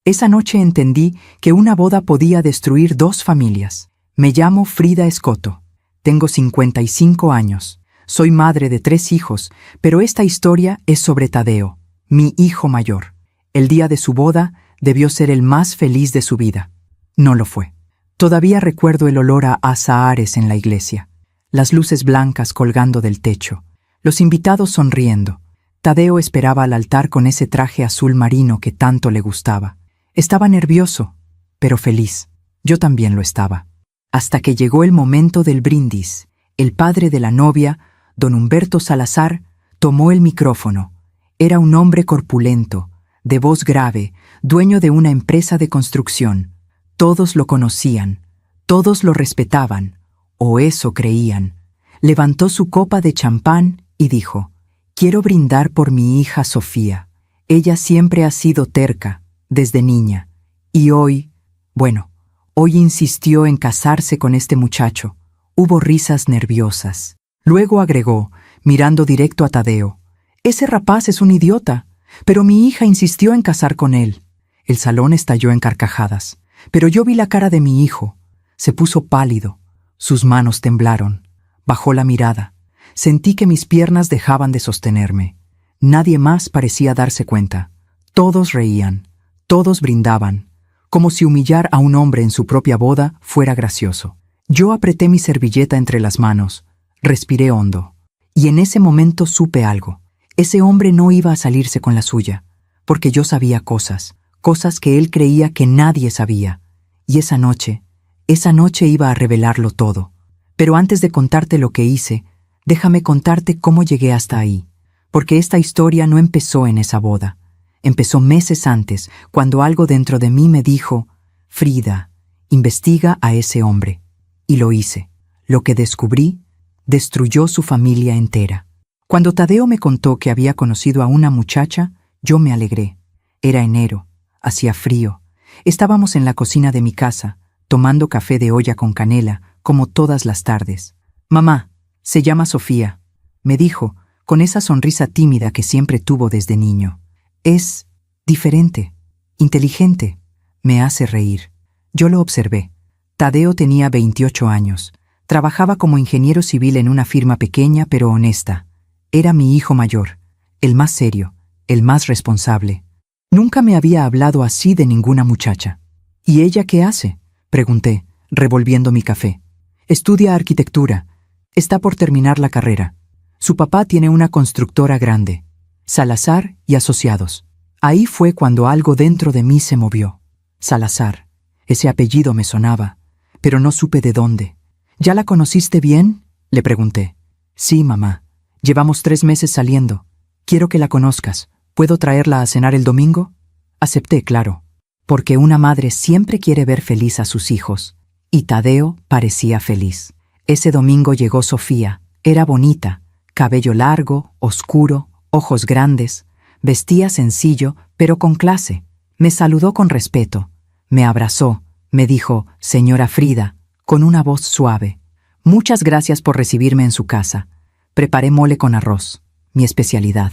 Esa noche entendí que una boda podía destruir dos familias. Me llamo Frida Escoto. Tengo 55 años. Soy madre de 3 hijos, pero esta historia es sobre Tadeo, mi hijo mayor. El día de su boda debió ser el más feliz de su vida. No lo fue. Todavía recuerdo el olor a azahares en la iglesia, las luces blancas colgando del techo, los invitados sonriendo. Tadeo esperaba al altar con ese traje azul marino que tanto le gustaba. Estaba nervioso, pero feliz. Yo también lo estaba. Hasta que llegó el momento del brindis. El padre de la novia, don Humberto Salazar, tomó el micrófono. Era un hombre corpulento, de voz grave, dueño de una empresa de construcción. Todos lo conocían, todos lo respetaban, o eso creían. Levantó su copa de champán y dijo: «Quiero brindar por mi hija Sofía. Ella siempre ha sido terca, desde niña, y hoy insistió en casarse con este muchacho». Hubo risas nerviosas. Luego agregó, mirando directo a Tadeo: «Ese rapaz es un idiota, pero mi hija insistió en casar con él». El salón estalló en carcajadas, pero yo vi la cara de mi hijo. Se puso pálido, sus manos temblaron, bajó la mirada. Sentí que mis piernas dejaban de sostenerme. Nadie más parecía darse cuenta. Todos reían, todos brindaban, como si humillar a un hombre en su propia boda fuera gracioso. Yo apreté mi servilleta entre las manos, respiré hondo, y en ese momento supe algo. Ese hombre no iba a salirse con la suya, porque yo sabía cosas que él creía que nadie sabía, y esa noche iba a revelarlo todo. Pero antes de contarte lo que hice, déjame contarte cómo llegué hasta ahí, porque esta historia no empezó en esa boda. Empezó meses antes, cuando algo dentro de mí me dijo: «Frida, investiga a ese hombre». Y lo hice. Lo que descubrí destruyó su familia entera. Cuando Tadeo me contó que había conocido a una muchacha, yo me alegré. Era enero, hacía frío. Estábamos en la cocina de mi casa, tomando café de olla con canela, como todas las tardes. «Mamá, se llama Sofía», me dijo, con esa sonrisa tímida que siempre tuvo desde niño. «Es diferente, inteligente, me hace reír». Yo lo observé. Tadeo tenía 28 años. Trabajaba como ingeniero civil en una firma pequeña pero honesta. Era mi hijo mayor, el más serio, el más responsable. Nunca me había hablado así de ninguna muchacha. «¿Y ella qué hace?», pregunté, revolviendo mi café. «Estudia arquitectura. Está por terminar la carrera. Su papá tiene una constructora grande, Salazar y Asociados». Ahí fue cuando algo dentro de mí se movió. Salazar. Ese apellido me sonaba, pero no supe de dónde. «¿Ya la conociste bien?», le pregunté. «Sí, mamá. Llevamos 3 meses saliendo. Quiero que la conozcas. ¿Puedo traerla a cenar el domingo?». Acepté, claro, porque una madre siempre quiere ver feliz a sus hijos. Y Tadeo parecía feliz. Ese domingo llegó Sofía. Era bonita, cabello largo, oscuro, ojos grandes. Vestía sencillo, pero con clase. Me saludó con respeto. Me abrazó. Me dijo: «Señora Frida», con una voz suave. «Muchas gracias por recibirme en su casa. Preparé mole con arroz, mi especialidad».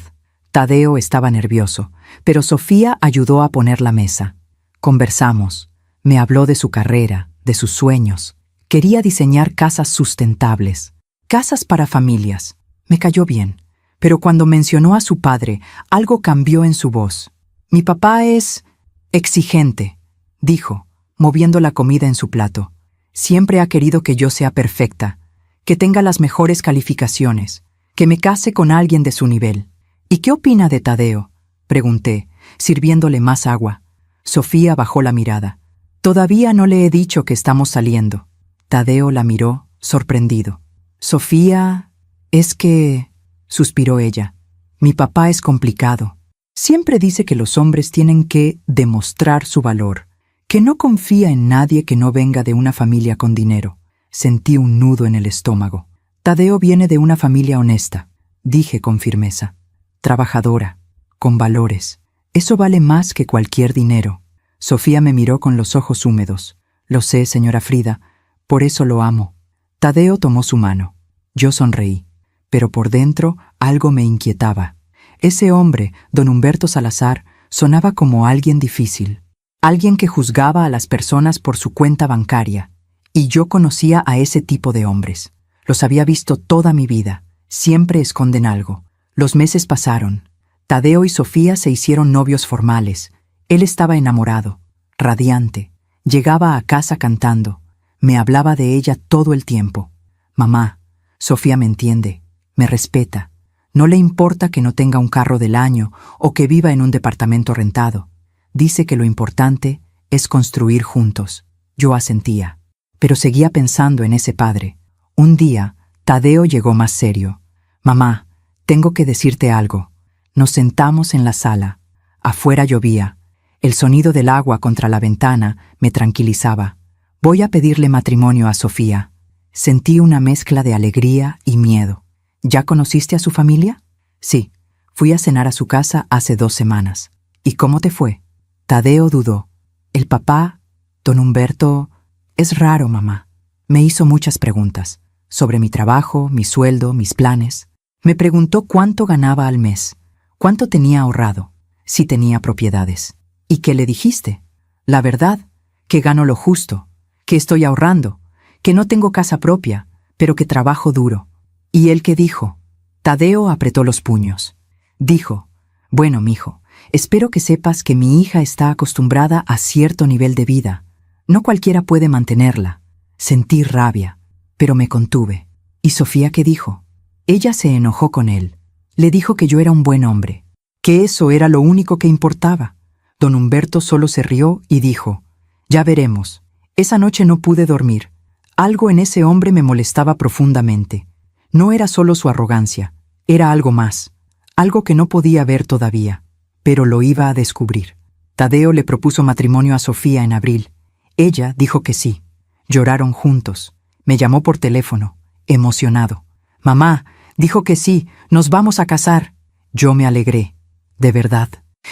Tadeo estaba nervioso, pero Sofía ayudó a poner la mesa. Conversamos. Me habló de su carrera, de sus sueños. Quería diseñar casas sustentables, casas para familias. Me cayó bien, pero cuando mencionó a su padre, algo cambió en su voz. «Mi papá es exigente», dijo, moviendo la comida en su plato. «Siempre ha querido que yo sea perfecta, que tenga las mejores calificaciones, que me case con alguien de su nivel». «¿Y qué opina de Tadeo?», pregunté, sirviéndole más agua. Sofía bajó la mirada. «Todavía no le he dicho que estamos saliendo». Tadeo la miró, sorprendido. «Sofía, es que…», suspiró ella. «Mi papá es complicado. Siempre dice que los hombres tienen que demostrar su valor, que no confía en nadie que no venga de una familia con dinero». Sentí un nudo en el estómago. «Tadeo viene de una familia honesta», dije con firmeza. «Trabajadora, con valores. Eso vale más que cualquier dinero». Sofía me miró con los ojos húmedos. «Lo sé, señora Frida, por eso lo amo». Tadeo tomó su mano. Yo sonreí, pero por dentro algo me inquietaba. Ese hombre, don Humberto Salazar, sonaba como alguien difícil. alguien que juzgaba a las personas por su cuenta bancaria. Y yo conocía a ese tipo de hombres. Los había visto toda mi vida. Siempre esconden algo. Los meses pasaron. Tadeo y Sofía se hicieron novios formales. Él estaba enamorado, radiante. Llegaba a casa cantando. Me hablaba de ella todo el tiempo. Mamá, Sofía me entiende, me respeta. No le importa que no tenga un carro del año o que viva en un departamento rentado. Dice que lo importante es construir juntos. Yo asentía. Pero seguía pensando en ese padre. Un día, Tadeo llegó más serio. Mamá, tengo que decirte algo. Nos sentamos en la sala. Afuera llovía. El sonido del agua contra la ventana me tranquilizaba. Voy a pedirle matrimonio a Sofía. Sentí una mezcla de alegría y miedo. ¿Ya conociste a su familia? Sí, fui a cenar a su casa hace 2 semanas. ¿Y cómo te fue? Tadeo dudó. El papá, don Humberto... Es raro, mamá. Me hizo muchas preguntas. Sobre mi trabajo, mi sueldo, mis planes. Me preguntó cuánto ganaba al mes. Cuánto tenía ahorrado. Si tenía propiedades. ¿Y qué le dijiste? La verdad, que gano lo justo. Que estoy ahorrando. Que no tengo casa propia, pero que trabajo duro. ¿Y él qué dijo? Tadeo apretó los puños. Dijo, bueno, mijo, espero que sepas que mi hija está acostumbrada a cierto nivel de vida. No cualquiera puede mantenerla. Sentí rabia, pero me contuve. ¿Y Sofía qué dijo? Ella se enojó con él. Le dijo que yo era un buen hombre, que eso era lo único que importaba. Don Humberto solo se rió y dijo, ya veremos. Esa noche no pude dormir. Algo en ese hombre me molestaba profundamente. No era solo su arrogancia, era algo más, algo que no podía ver todavía, pero lo iba a descubrir. Tadeo le propuso matrimonio a Sofía en abril. Ella dijo que sí. Lloraron juntos. Me llamó por teléfono, emocionado. Mamá, dijo que sí, nos vamos a casar. Yo me alegré, de verdad.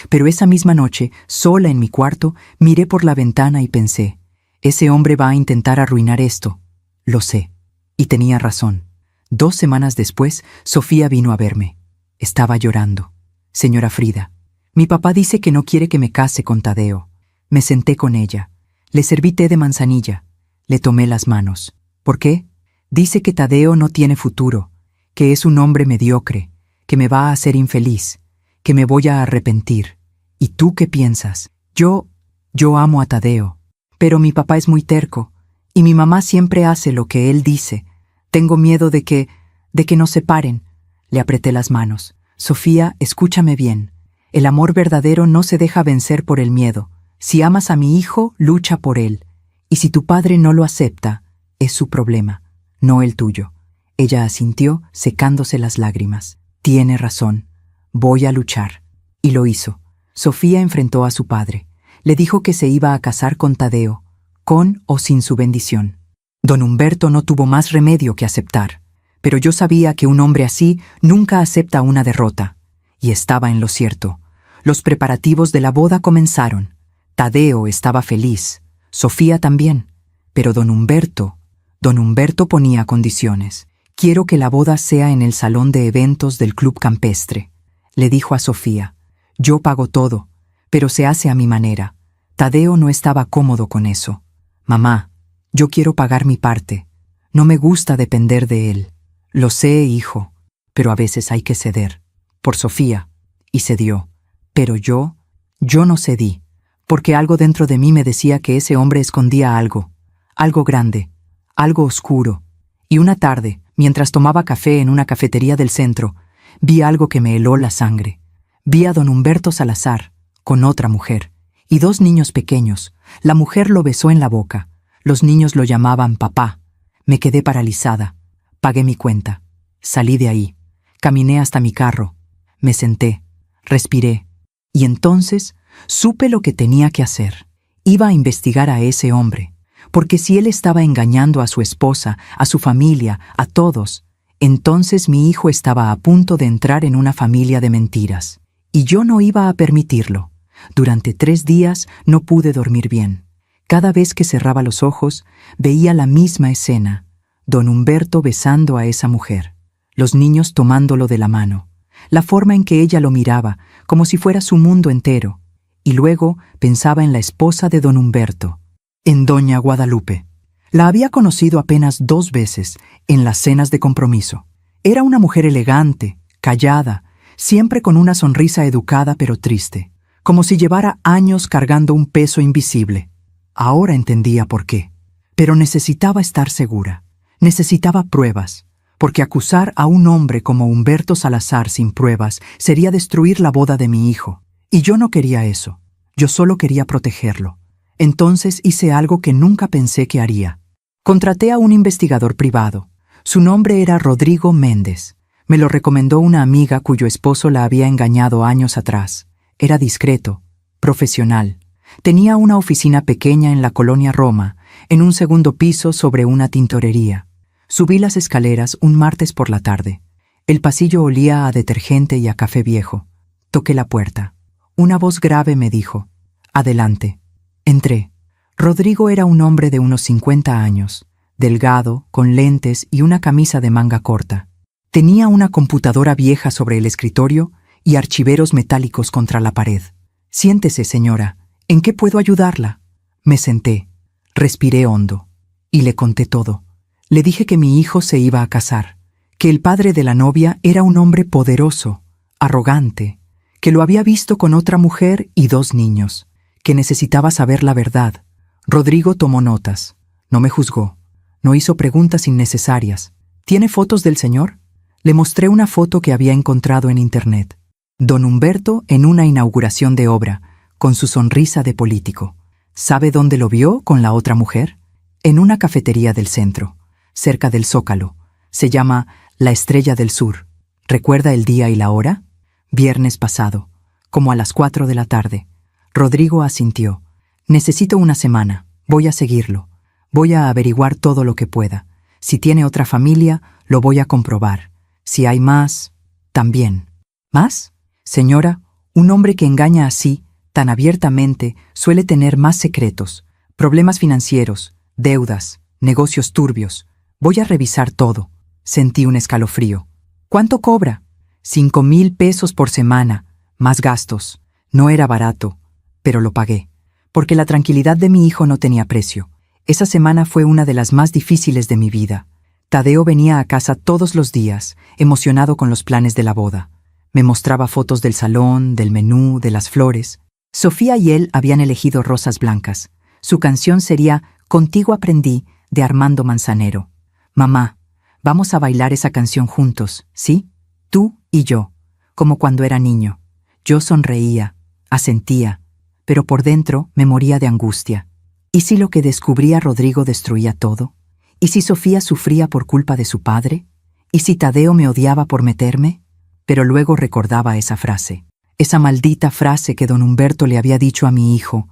Pero esa misma noche, sola en mi cuarto, miré por la ventana y pensé, ese hombre va a intentar arruinar esto. Lo sé. Y tenía razón. 2 semanas después, Sofía vino a verme. Estaba llorando. Señora Frida, mi papá dice que no quiere que me case con Tadeo. Me senté con ella. Le serví té de manzanilla. Le tomé las manos. ¿Por qué? Dice que Tadeo no tiene futuro, que es un hombre mediocre, que me va a hacer infeliz, que me voy a arrepentir. ¿Y tú qué piensas? Yo amo a Tadeo, pero mi papá es muy terco, y mi mamá siempre hace lo que él dice. Tengo miedo de que nos separen. Le apreté las manos. Sofía, escúchame bien. El amor verdadero no se deja vencer por el miedo. Si amas a mi hijo, lucha por él. Y si tu padre no lo acepta, es su problema, no el tuyo. Ella asintió, secándose las lágrimas. Tiene razón. Voy a luchar. Y lo hizo. Sofía enfrentó a su padre. Le dijo que se iba a casar con Tadeo, con o sin su bendición. Don Humberto no tuvo más remedio que aceptar. Pero yo sabía que un hombre así nunca acepta una derrota. Y estaba en lo cierto. Los preparativos de la boda comenzaron. Tadeo estaba feliz, Sofía también, pero don Humberto ponía condiciones. Quiero que la boda sea en el salón de eventos del club campestre, le dijo a Sofía. Yo pago todo, pero se hace a mi manera. Tadeo no estaba cómodo con eso. Mamá, yo quiero pagar mi parte. No me gusta depender de él. Lo sé, hijo, pero a veces hay que ceder. Por Sofía, y cedió. Pero yo no cedí. Porque algo dentro de mí me decía que ese hombre escondía algo grande, algo oscuro. Y una tarde, mientras tomaba café en una cafetería del centro, vi algo que me heló la sangre. Vi a don Humberto Salazar, con otra mujer, y 2 niños pequeños. La mujer lo besó en la boca. Los niños lo llamaban papá. Me quedé paralizada. Pagué mi cuenta. Salí de ahí. Caminé hasta mi carro. Me senté. Respiré. Y entonces supe lo que tenía que hacer. Iba a investigar a ese hombre, porque si él estaba engañando a su esposa, a su familia, a todos, entonces mi hijo estaba a punto de entrar en una familia de mentiras. Y yo no iba a permitirlo. Durante 3 días no pude dormir bien. Cada vez que cerraba los ojos, veía la misma escena. Don Humberto besando a esa mujer. Los niños tomándolo de la mano. La forma en que ella lo miraba, como si fuera su mundo entero. y luego pensaba en la esposa de don Humberto, en doña Guadalupe. La había conocido apenas 2 veces, en las cenas de compromiso. Era una mujer elegante, callada, siempre con una sonrisa educada pero triste, como si llevara años cargando un peso invisible. Ahora entendía por qué. Pero necesitaba estar segura. Necesitaba pruebas, porque acusar a un hombre como Humberto Salazar sin pruebas sería destruir la boda de mi hijo. Y yo no quería eso. Yo solo quería protegerlo. Entonces hice algo que nunca pensé que haría. Contraté a un investigador privado. Su nombre era Rodrigo Méndez. Me lo recomendó una amiga cuyo esposo la había engañado años atrás. Era discreto, profesional. Tenía una oficina pequeña en la colonia Roma, en un segundo piso sobre una tintorería. Subí las escaleras un martes por la tarde. El pasillo olía a detergente y a café viejo. Toqué la puerta. Una voz grave me dijo: «Adelante». Entré. Rodrigo era un hombre de unos 50 años, delgado, con lentes y una camisa de manga corta. Tenía una computadora vieja sobre el escritorio y archiveros metálicos contra la pared. «Siéntese, señora. ¿En qué puedo ayudarla?» Me senté. Respiré hondo. Y le conté todo. Le dije que mi hijo se iba a casar, que el padre de la novia era un hombre poderoso, arrogante, que lo había visto con otra mujer y 2 niños, que necesitaba saber la verdad. Rodrigo tomó notas. No me juzgó. No hizo preguntas innecesarias. ¿Tiene fotos del señor? Le mostré una foto que había encontrado en internet. Don Humberto en una inauguración de obra, con su sonrisa de político. ¿Sabe dónde lo vio con la otra mujer? En una cafetería del centro, cerca del Zócalo. Se llama La Estrella del Sur. ¿Recuerda el día y la hora? Viernes pasado, como a las 4 de la tarde. Rodrigo asintió. Necesito una semana. Voy a seguirlo. Voy a averiguar todo lo que pueda. Si tiene otra familia, lo voy a comprobar. Si hay más, también. ¿Más? Señora, un hombre que engaña así, tan abiertamente, suele tener más secretos, problemas financieros, deudas, negocios turbios. Voy a revisar todo. Sentí un escalofrío. ¿Cuánto cobra? 5,000 pesos por semana, más gastos. No era barato, pero lo pagué, porque la tranquilidad de mi hijo no tenía precio. Esa semana fue una de las más difíciles de mi vida. Tadeo venía a casa todos los días, emocionado con los planes de la boda. Me mostraba fotos del salón, del menú, de las flores. Sofía y él habían elegido rosas blancas. Su canción sería Contigo aprendí, de Armando Manzanero. Mamá, vamos a bailar esa canción juntos, ¿sí? Tú y yo, como cuando era niño. Yo sonreía, asentía, pero por dentro me moría de angustia. ¿Y si lo que descubría Rodrigo destruía todo? ¿Y si Sofía sufría por culpa de su padre? ¿Y si Tadeo me odiaba por meterme? Pero luego recordaba esa frase, esa maldita frase que don Humberto le había dicho a mi hijo.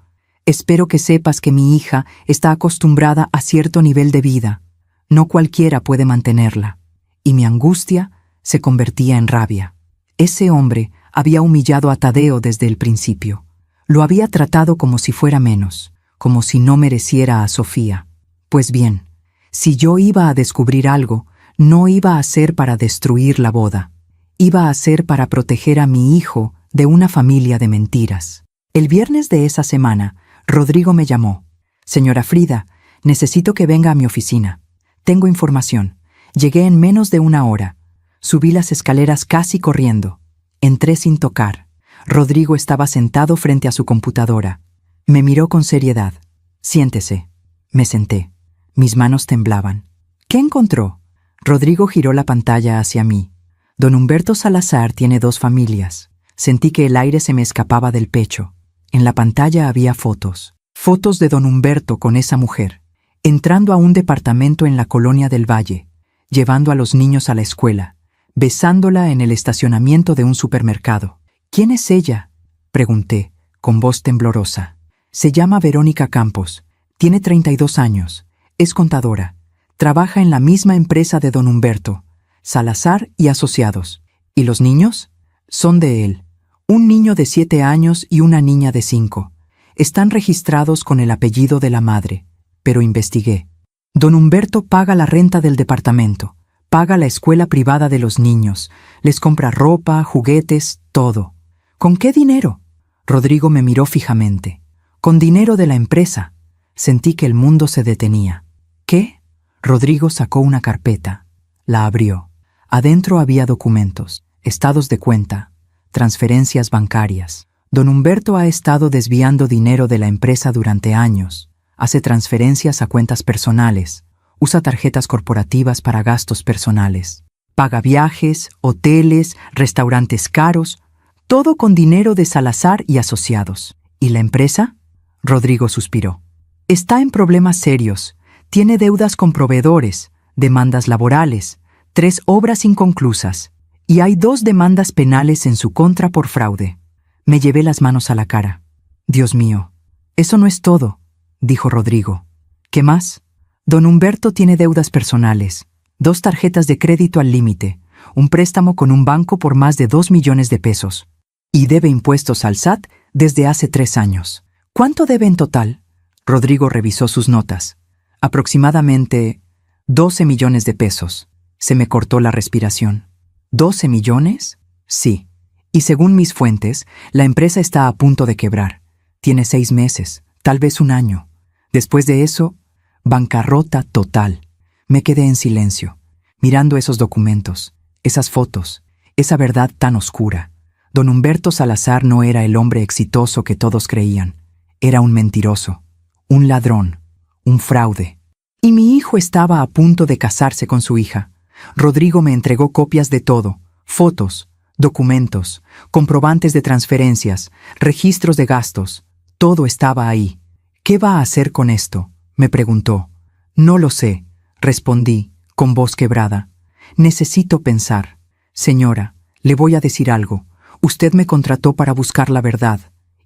Espero que sepas que mi hija está acostumbrada a cierto nivel de vida. No cualquiera puede mantenerla. Y mi angustia se convertía en rabia. Ese hombre había humillado a Tadeo desde el principio. Lo había tratado como si fuera menos, como si no mereciera a Sofía. Pues bien, si yo iba a descubrir algo, no iba a ser para destruir la boda. Iba a ser para proteger a mi hijo de una familia de mentiras. El viernes de esa semana, Rodrigo me llamó. «Señora Frida, necesito que venga a mi oficina. Tengo información. Llegué en menos de 1 hora. Subí las escaleras casi corriendo. Entré sin tocar. Rodrigo estaba sentado frente a su computadora. Me miró con seriedad. «Siéntese». Me senté. Mis manos temblaban. «¿Qué encontró?» Rodrigo giró la pantalla hacia mí. Don Humberto Salazar tiene 2 familias. Sentí que el aire se me escapaba del pecho. En la pantalla había fotos. Fotos de don Humberto con esa mujer, entrando a un departamento en la colonia del Valle, llevando a los niños a la escuela, besándola en el estacionamiento de un supermercado. «¿Quién es ella?», pregunté, con voz temblorosa. «Se llama Verónica Campos. Tiene 32 años. Es contadora. Trabaja en la misma empresa de don Humberto, Salazar y Asociados. ¿Y los niños? Son de él. Un niño de 7 años y una niña de 5. Están registrados con el apellido de la madre, pero investigué. Don Humberto paga la renta del departamento, paga la escuela privada de los niños, les compra ropa, juguetes, todo. ¿Con qué dinero? Rodrigo me miró fijamente. Con dinero de la empresa. Sentí que el mundo se detenía. ¿Qué? Rodrigo sacó una carpeta. La abrió. Adentro había documentos, estados de cuenta, transferencias bancarias. Don Humberto ha estado desviando dinero de la empresa durante años. Hace transferencias a cuentas personales. Usa tarjetas corporativas para gastos personales. Paga viajes, hoteles, restaurantes caros, todo con dinero de Salazar y asociados. ¿Y la empresa? Rodrigo suspiró. Está en problemas serios. Tiene deudas con proveedores, demandas laborales, 3 obras inconclusas, y hay 2 demandas penales en su contra por fraude. Me llevé las manos a la cara. Dios mío, eso no es todo, dijo Rodrigo. ¿Qué más? Don Humberto tiene deudas personales, 2 tarjetas de crédito al límite, un préstamo con un banco por más de 2 millones de pesos. Y debe impuestos al SAT desde hace 3 años. ¿Cuánto debe en total? Rodrigo revisó sus notas. Aproximadamente 12 millones de pesos. Se me cortó la respiración. ¿12 millones? Sí. Y según mis fuentes, la empresa está a punto de quebrar. Tiene 6 meses, tal vez 1 año. Después de eso, bancarrota total. Me quedé en silencio, mirando esos documentos, esas fotos, esa verdad tan oscura. Don Humberto Salazar no era el hombre exitoso que todos creían. Era un mentiroso, un ladrón, un fraude. Y mi hijo estaba a punto de casarse con su hija. Rodrigo me entregó copias de todo, fotos, documentos, comprobantes de transferencias, registros de gastos. Todo estaba ahí. ¿Qué va a hacer con esto?, me preguntó. No lo sé, respondí, con voz quebrada. Necesito pensar. Señora, le voy a decir algo. Usted me contrató para buscar la verdad,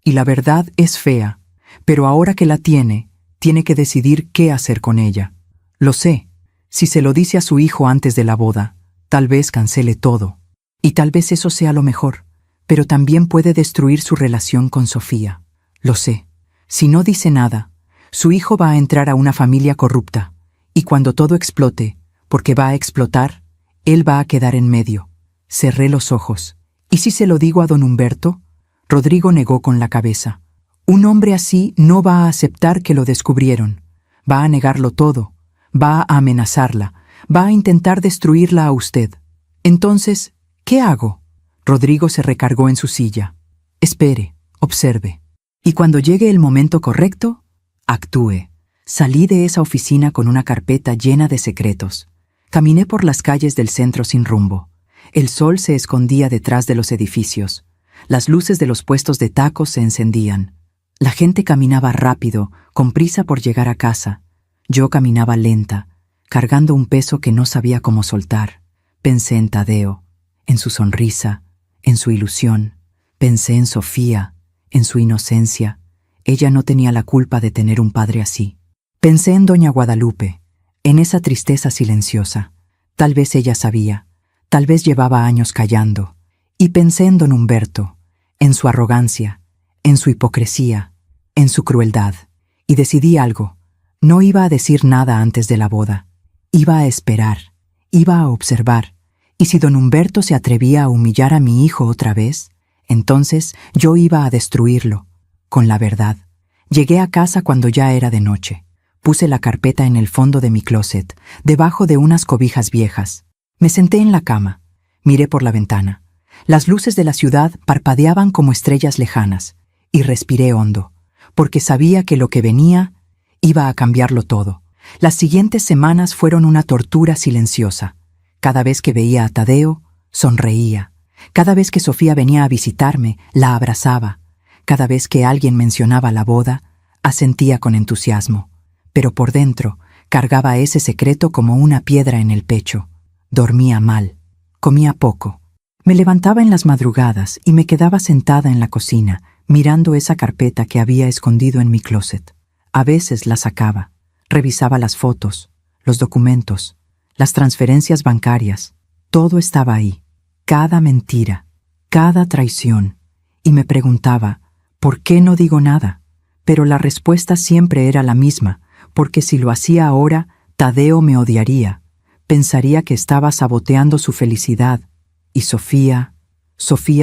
y la verdad es fea, pero ahora que la tiene que decidir qué hacer con ella. Lo sé. Si se lo dice a su hijo antes de la boda, tal vez cancele todo. Y tal vez eso sea lo mejor, pero también puede destruir su relación con Sofía. Lo sé. Si no dice nada, su hijo va a entrar a una familia corrupta, y cuando todo explote, porque va a explotar, él va a quedar en medio. Cerré los ojos. ¿Y si se lo digo a don Humberto? Rodrigo negó con la cabeza. Un hombre así no va a aceptar que lo descubrieron. Va a negarlo todo. Va a amenazarla. Va a intentar destruirla a usted. Entonces, ¿qué hago? Rodrigo se recargó en su silla. Espere, observe. Y cuando llegue el momento correcto, actúe. Salí de esa oficina con una carpeta llena de secretos. Caminé por las calles del centro sin rumbo. El sol se escondía detrás de los edificios. Las luces de los puestos de tacos se encendían. La gente caminaba rápido, con prisa por llegar a casa. Yo caminaba lenta, cargando un peso que no sabía cómo soltar. Pensé en Tadeo, en su sonrisa, en su ilusión. Pensé en Sofía, en su inocencia. Ella no tenía la culpa de tener un padre así. Pensé en doña Guadalupe, en esa tristeza silenciosa. Tal vez ella sabía, tal vez llevaba años callando. Y pensé en don Humberto, en su arrogancia, en su hipocresía, en su crueldad. Y decidí algo. No iba a decir nada antes de la boda. Iba a esperar, iba a observar. Y si don Humberto se atrevía a humillar a mi hijo otra vez, entonces yo iba a destruirlo, con la verdad. Llegué a casa cuando ya era de noche. Puse la carpeta en el fondo de mi closet, debajo de unas cobijas viejas. Me senté en la cama. Miré por la ventana. Las luces de la ciudad parpadeaban como estrellas lejanas, y respiré hondo, porque sabía que lo que venía iba a cambiarlo todo. Las siguientes semanas fueron una tortura silenciosa. Cada vez que veía a Tadeo, sonreía. Cada vez que Sofía venía a visitarme, la abrazaba. Cada vez que alguien mencionaba la boda, asentía con entusiasmo. Pero por dentro, cargaba ese secreto como una piedra en el pecho. Dormía mal. Comía poco. Me levantaba en las madrugadas y me quedaba sentada en la cocina, mirando esa carpeta que había escondido en mi closet. A veces la sacaba. Revisaba las fotos, los documentos, las transferencias bancarias. Todo estaba ahí. Cada mentira, cada traición. Y me preguntaba, ¿por qué no digo nada? Pero la respuesta siempre era la misma, porque si lo hacía ahora, Tadeo me odiaría. Pensaría que estaba saboteando su felicidad. Y Sofía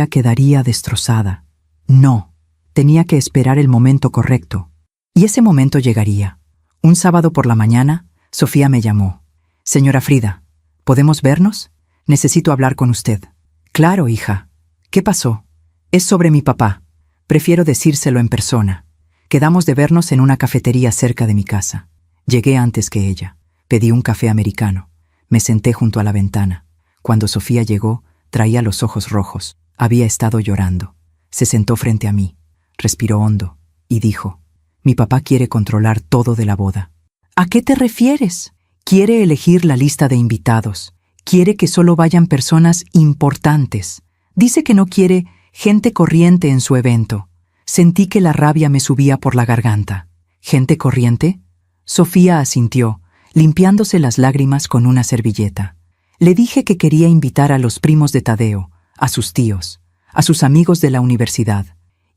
quedaría destrozada. No, Tenía que esperar el momento correcto. Y ese momento llegaría. Un sábado por la mañana, Sofía me llamó. «Señora Frida, ¿podemos vernos? Necesito hablar con usted». «Claro, hija. ¿Qué pasó?» «Es sobre mi papá. Prefiero decírselo en persona. Quedamos de vernos en una cafetería cerca de mi casa. Llegué antes que ella. Pedí un café americano. Me senté junto a la ventana. Cuando Sofía llegó, traía los ojos rojos. Había estado llorando. Se sentó frente a mí. Respiró hondo y dijo: «Mi papá quiere controlar todo de la boda». «¿A qué te refieres?» «Quiere elegir la lista de invitados. Quiere que solo vayan personas importantes. Dice que no quiere gente corriente en su evento». Sentí que la rabia me subía por la garganta. «¿Gente corriente?» Sofía asintió, limpiándose las lágrimas con una servilleta. Le dije que quería invitar a los primos de Tadeo, a sus tíos, a sus amigos de la universidad.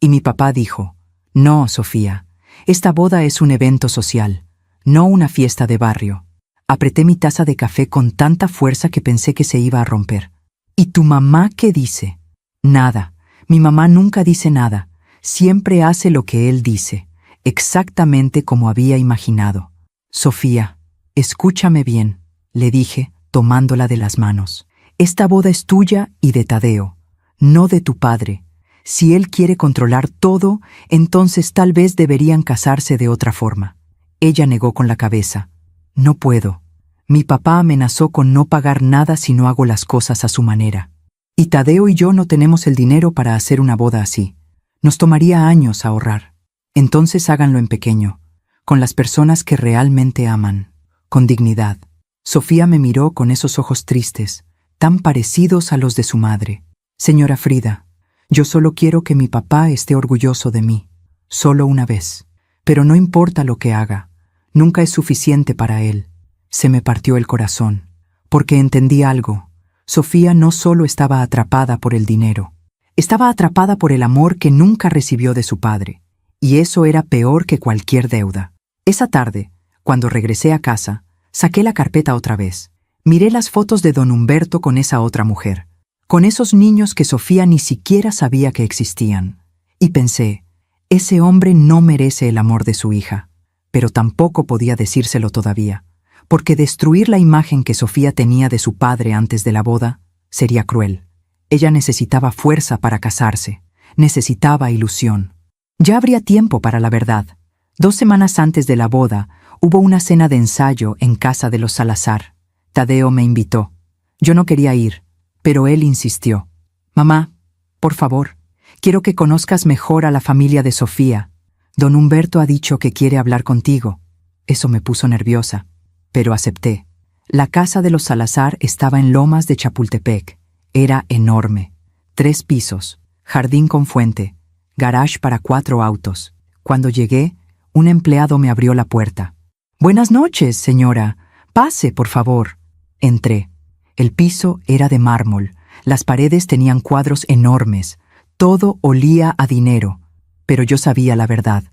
Y mi papá dijo: «No, Sofía, esta boda es un evento social, no una fiesta de barrio». Apreté mi taza de café con tanta fuerza que pensé que se iba a romper. «¿Y tu mamá qué dice?» «Nada. Mi mamá nunca dice nada. Siempre hace lo que él dice, exactamente como había imaginado». «Sofía, escúchame bien», le dije, tomándola de las manos. «Esta boda es tuya y de Tadeo, no de tu padre. Si él quiere controlar todo, entonces tal vez deberían casarse de otra forma». Ella negó con la cabeza. «No puedo. Mi papá amenazó con no pagar nada si no hago las cosas a su manera. Y Tadeo y yo no tenemos el dinero para hacer una boda así. Nos tomaría años ahorrar. Entonces háganlo en pequeño, con las personas que realmente aman, con dignidad». Sofía me miró con esos ojos tristes, tan parecidos a los de su madre. «Señora Frida, yo solo quiero que mi papá esté orgulloso de mí, solo una vez. Pero no importa lo que haga, nunca es suficiente para él». Se me partió el corazón, porque entendí algo. Sofía no solo estaba atrapada por el dinero, estaba atrapada por el amor que nunca recibió de su padre, y eso era peor que cualquier deuda. Esa tarde, cuando regresé a casa, saqué la carpeta otra vez. Miré las fotos de don Humberto con esa otra mujer, con esos niños que Sofía ni siquiera sabía que existían. Y pensé: ese hombre no merece el amor de su hija. Pero tampoco podía decírselo todavía, porque destruir la imagen que Sofía tenía de su padre antes de la boda sería cruel. Ella necesitaba fuerza para casarse, necesitaba ilusión. Ya habría tiempo para la verdad. 2 semanas antes de la boda, hubo una cena de ensayo en casa de los Salazar. Tadeo me invitó. Yo no quería ir, pero él insistió. «Mamá, por favor, quiero que conozcas mejor a la familia de Sofía. Don Humberto ha dicho que quiere hablar contigo». Eso me puso nerviosa, pero acepté. La casa de los Salazar estaba en Lomas de Chapultepec. Era enorme. 3 pisos, jardín con fuente, garage para 4 autos. Cuando llegué, un empleado me abrió la puerta. «Buenas noches, señora. Pase, por favor». Entré. El piso era de mármol. Las paredes tenían cuadros enormes. Todo olía a dinero. Pero yo sabía la verdad.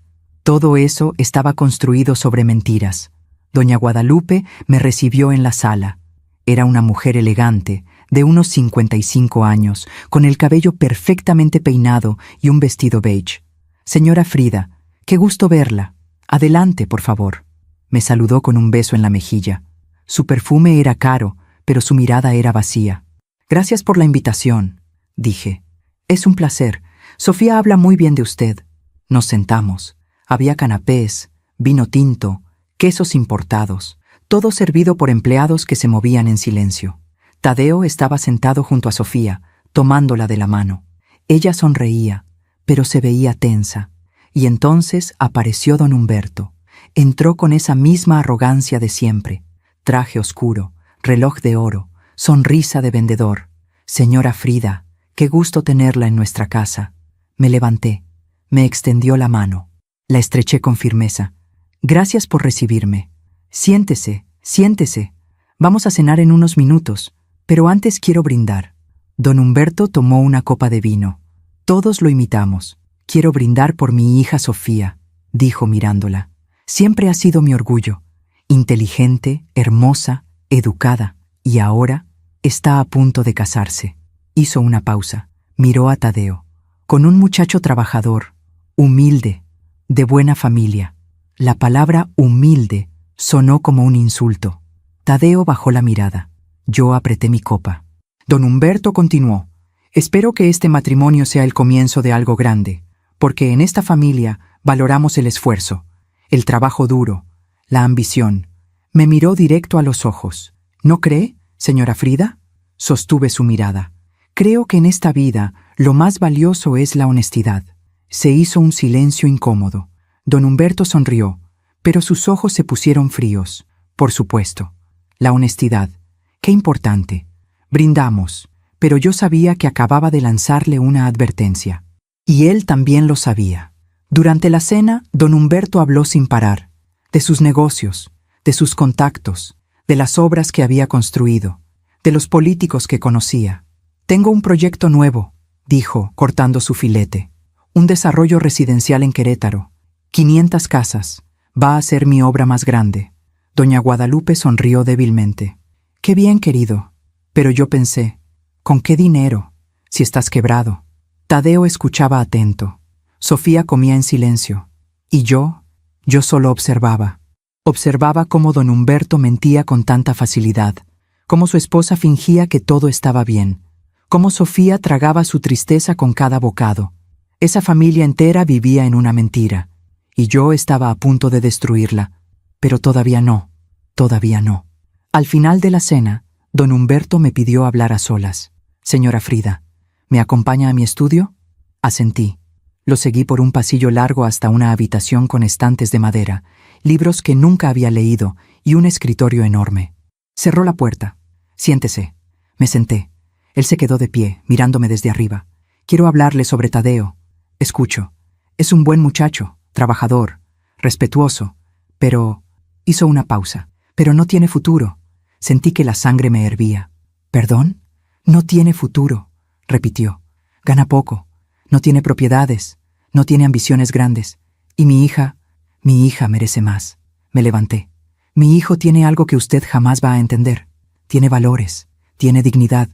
Todo eso estaba construido sobre mentiras. Doña Guadalupe me recibió en la sala. Era una mujer elegante, de unos 55 años, con el cabello perfectamente peinado y un vestido beige. «Señora Frida, qué gusto verla. Adelante, por favor». Me saludó con un beso en la mejilla. Su perfume era caro, pero su mirada era vacía. «Gracias por la invitación», dije. «Es un placer. Sofía habla muy bien de usted». Nos sentamos. Había canapés, vino tinto, quesos importados, todo servido por empleados que se movían en silencio. Tadeo estaba sentado junto a Sofía, tomándola de la mano. Ella sonreía, pero se veía tensa. Y entonces apareció don Humberto. Entró con esa misma arrogancia de siempre. Traje oscuro, reloj de oro, sonrisa de vendedor. «Señora Frida, qué gusto tenerla en nuestra casa». Me levanté. Me extendió la mano. La estreché con firmeza. «Gracias por recibirme. Siéntese, siéntese. Vamos a cenar en unos minutos, pero antes quiero brindar». Don Humberto tomó una copa de vino. Todos lo imitamos. «Quiero brindar por mi hija Sofía», dijo mirándola. «Siempre ha sido mi orgullo. Inteligente, hermosa, educada, y ahora está a punto de casarse». Hizo una pausa. Miró a Tadeo. «Con un muchacho trabajador, humilde, de buena familia. La palabra humilde sonó como un insulto. Tadeo bajó la mirada. Yo apreté mi copa. Don Humberto continuó. Espero que este matrimonio sea el comienzo de algo grande, porque en esta familia valoramos el esfuerzo, el trabajo duro, la ambición. Me miró directo a los ojos. ¿No cree, señora Frida? Sostuve su mirada. Creo que en esta vida lo más valioso es la honestidad. Se hizo un silencio incómodo. Don Humberto sonrió, pero sus ojos se pusieron fríos. Por supuesto. La honestidad. Qué importante. Brindamos, pero yo sabía que acababa de lanzarle una advertencia. Y él también lo sabía. Durante la cena, don Humberto habló sin parar, de sus negocios, de sus contactos, de las obras que había construido, de los políticos que conocía. Tengo un proyecto nuevo, dijo, cortando su filete. Un desarrollo residencial en Querétaro. 500 casas. Va a ser mi obra más grande. Doña Guadalupe sonrió débilmente. Qué bien, querido. Pero yo pensé, ¿con qué dinero? Si estás quebrado. Tadeo escuchaba atento. Sofía comía en silencio. Y yo solo observaba. Observaba cómo don Humberto mentía con tanta facilidad, cómo su esposa fingía que todo estaba bien, cómo Sofía tragaba su tristeza con cada bocado. Esa familia entera vivía en una mentira, y yo estaba a punto de destruirla. Pero todavía no. Al final de la cena, don Humberto me pidió hablar a solas. Señora Frida, ¿me acompaña a mi estudio? Asentí. Lo seguí por un pasillo largo hasta una habitación con estantes de madera, libros que nunca había leído y un escritorio enorme. Cerró la puerta. Siéntese. Me senté. Él se quedó de pie, mirándome desde arriba. Quiero hablarle sobre Tadeo. Escucho. Es un buen muchacho, trabajador, respetuoso, pero... Hizo una pausa. Pero no tiene futuro. Sentí que la sangre me hervía. ¿Perdón? No tiene futuro, repitió. Gana poco. No tiene propiedades. No tiene ambiciones grandes. Y mi hija merece más. Me levanté. Mi hijo tiene algo que usted jamás va a entender. Tiene valores. Tiene dignidad.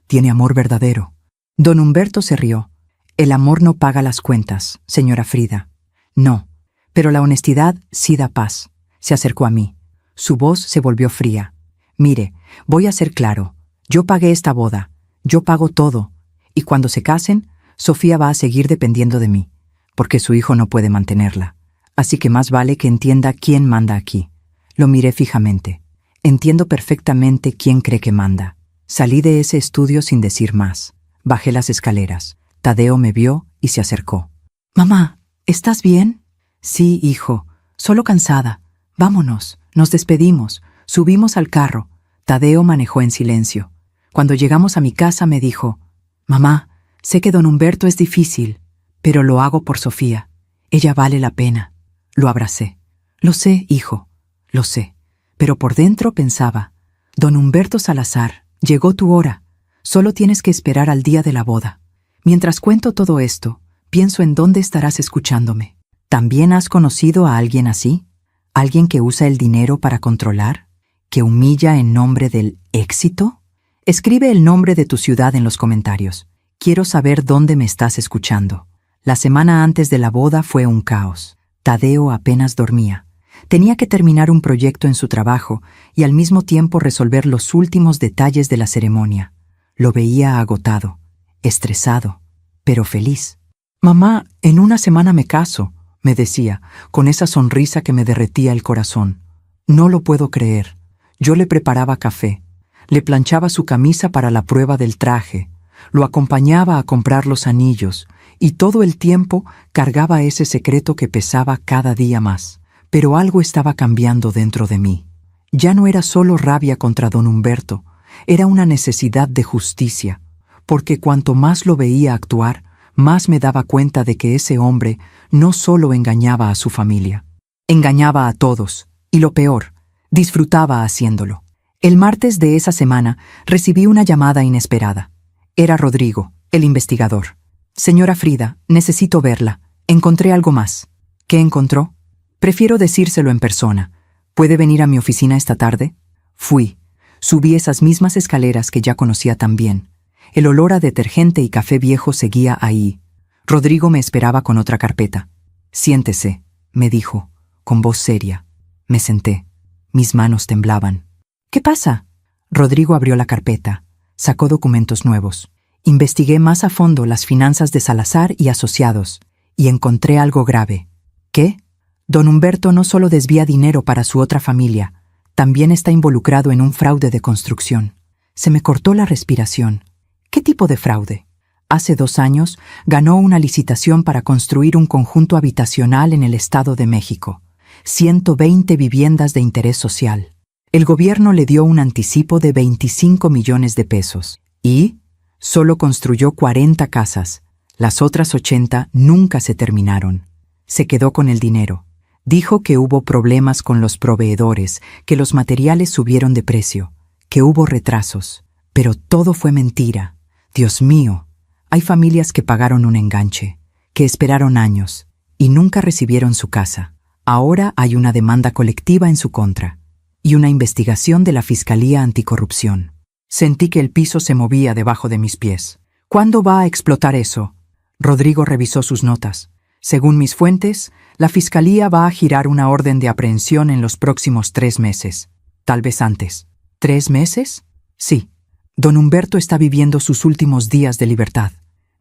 Tiene amor verdadero. Don Humberto se rió. El amor no paga las cuentas, señora Frida. No. Pero la honestidad sí da paz. Se acercó a mí. Su voz se volvió fría. Mire, voy a ser claro. Yo pagué esta boda. Yo pago todo. Y cuando se casen, Sofía va a seguir dependiendo de mí, porque su hijo no puede mantenerla. Así que más vale que entienda quién manda aquí. Lo miré fijamente. Entiendo perfectamente quién cree que manda. Salí de ese estudio sin decir más. Bajé las escaleras. Tadeo me vio y se acercó. «Mamá, ¿estás bien?» «Sí, hijo. Solo cansada. Vámonos». Nos despedimos. Subimos al carro. Tadeo manejó en silencio. Cuando llegamos a mi casa me dijo, «Mamá, sé que don Humberto es difícil, pero lo hago por Sofía. Ella vale la pena». Lo abracé. «Lo sé, hijo, lo sé». Pero por dentro pensaba, «Don Humberto Salazar, llegó tu hora. Solo tienes que esperar al día de la boda». Mientras cuento todo esto, pienso en dónde estarás escuchándome. ¿También has conocido a alguien así? ¿Alguien que usa el dinero para controlar? ¿Que humilla en nombre del éxito? Escribe el nombre de tu ciudad en los comentarios. Quiero saber dónde me estás escuchando. La semana antes de la boda fue un caos. Tadeo apenas dormía. Tenía que terminar un proyecto en su trabajo y al mismo tiempo resolver los últimos detalles de la ceremonia. Lo veía agotado, estresado, pero feliz. «Mamá, en una semana me caso», me decía, con esa sonrisa que me derretía el corazón. No lo puedo creer. Yo le preparaba café, le planchaba su camisa para la prueba del traje, lo acompañaba a comprar los anillos y todo el tiempo cargaba ese secreto que pesaba cada día más. Pero algo estaba cambiando dentro de mí. Ya no era solo rabia contra don Humberto, era una necesidad de justicia, porque cuanto más lo veía actuar, más me daba cuenta de que ese hombre no solo engañaba a su familia, engañaba a todos, y lo peor, disfrutaba haciéndolo. El martes de esa semana recibí una llamada inesperada. Era Rodrigo, el investigador. «Señora Frida, necesito verla. Encontré algo más». «¿Qué encontró?» «Prefiero decírselo en persona. ¿Puede venir a mi oficina esta tarde?» Fui. Subí esas mismas escaleras que ya conocía tan bien. El olor a detergente y café viejo seguía ahí. Rodrigo me esperaba con otra carpeta. Siéntese, me dijo, con voz seria. Me senté. Mis manos temblaban. ¿Qué pasa? Rodrigo abrió la carpeta. Sacó documentos nuevos. Investigué más a fondo las finanzas de Salazar y asociados, y encontré algo grave. ¿Qué? Don Humberto no solo desvía dinero para su otra familia, también está involucrado en un fraude de construcción. Se me cortó la respiración. ¿Qué tipo de fraude? Hace 2 años ganó una licitación para construir un conjunto habitacional en el Estado de México. 120 viviendas de interés social. El gobierno le dio un anticipo de 25 millones de pesos y solo construyó 40 casas. Las otras 80 nunca se terminaron. Se quedó con el dinero. Dijo que hubo problemas con los proveedores, que los materiales subieron de precio, que hubo retrasos. Pero todo fue mentira. Dios mío, hay familias que pagaron un enganche, que esperaron años y nunca recibieron su casa. Ahora hay una demanda colectiva en su contra y una investigación de la Fiscalía Anticorrupción. Sentí que el piso se movía debajo de mis pies. ¿Cuándo va a explotar eso? Rodrigo revisó sus notas. Según mis fuentes, la Fiscalía va a girar una orden de aprehensión en los próximos 3 meses. Tal vez antes. ¿3 meses? Sí. Don Humberto está viviendo sus últimos días de libertad.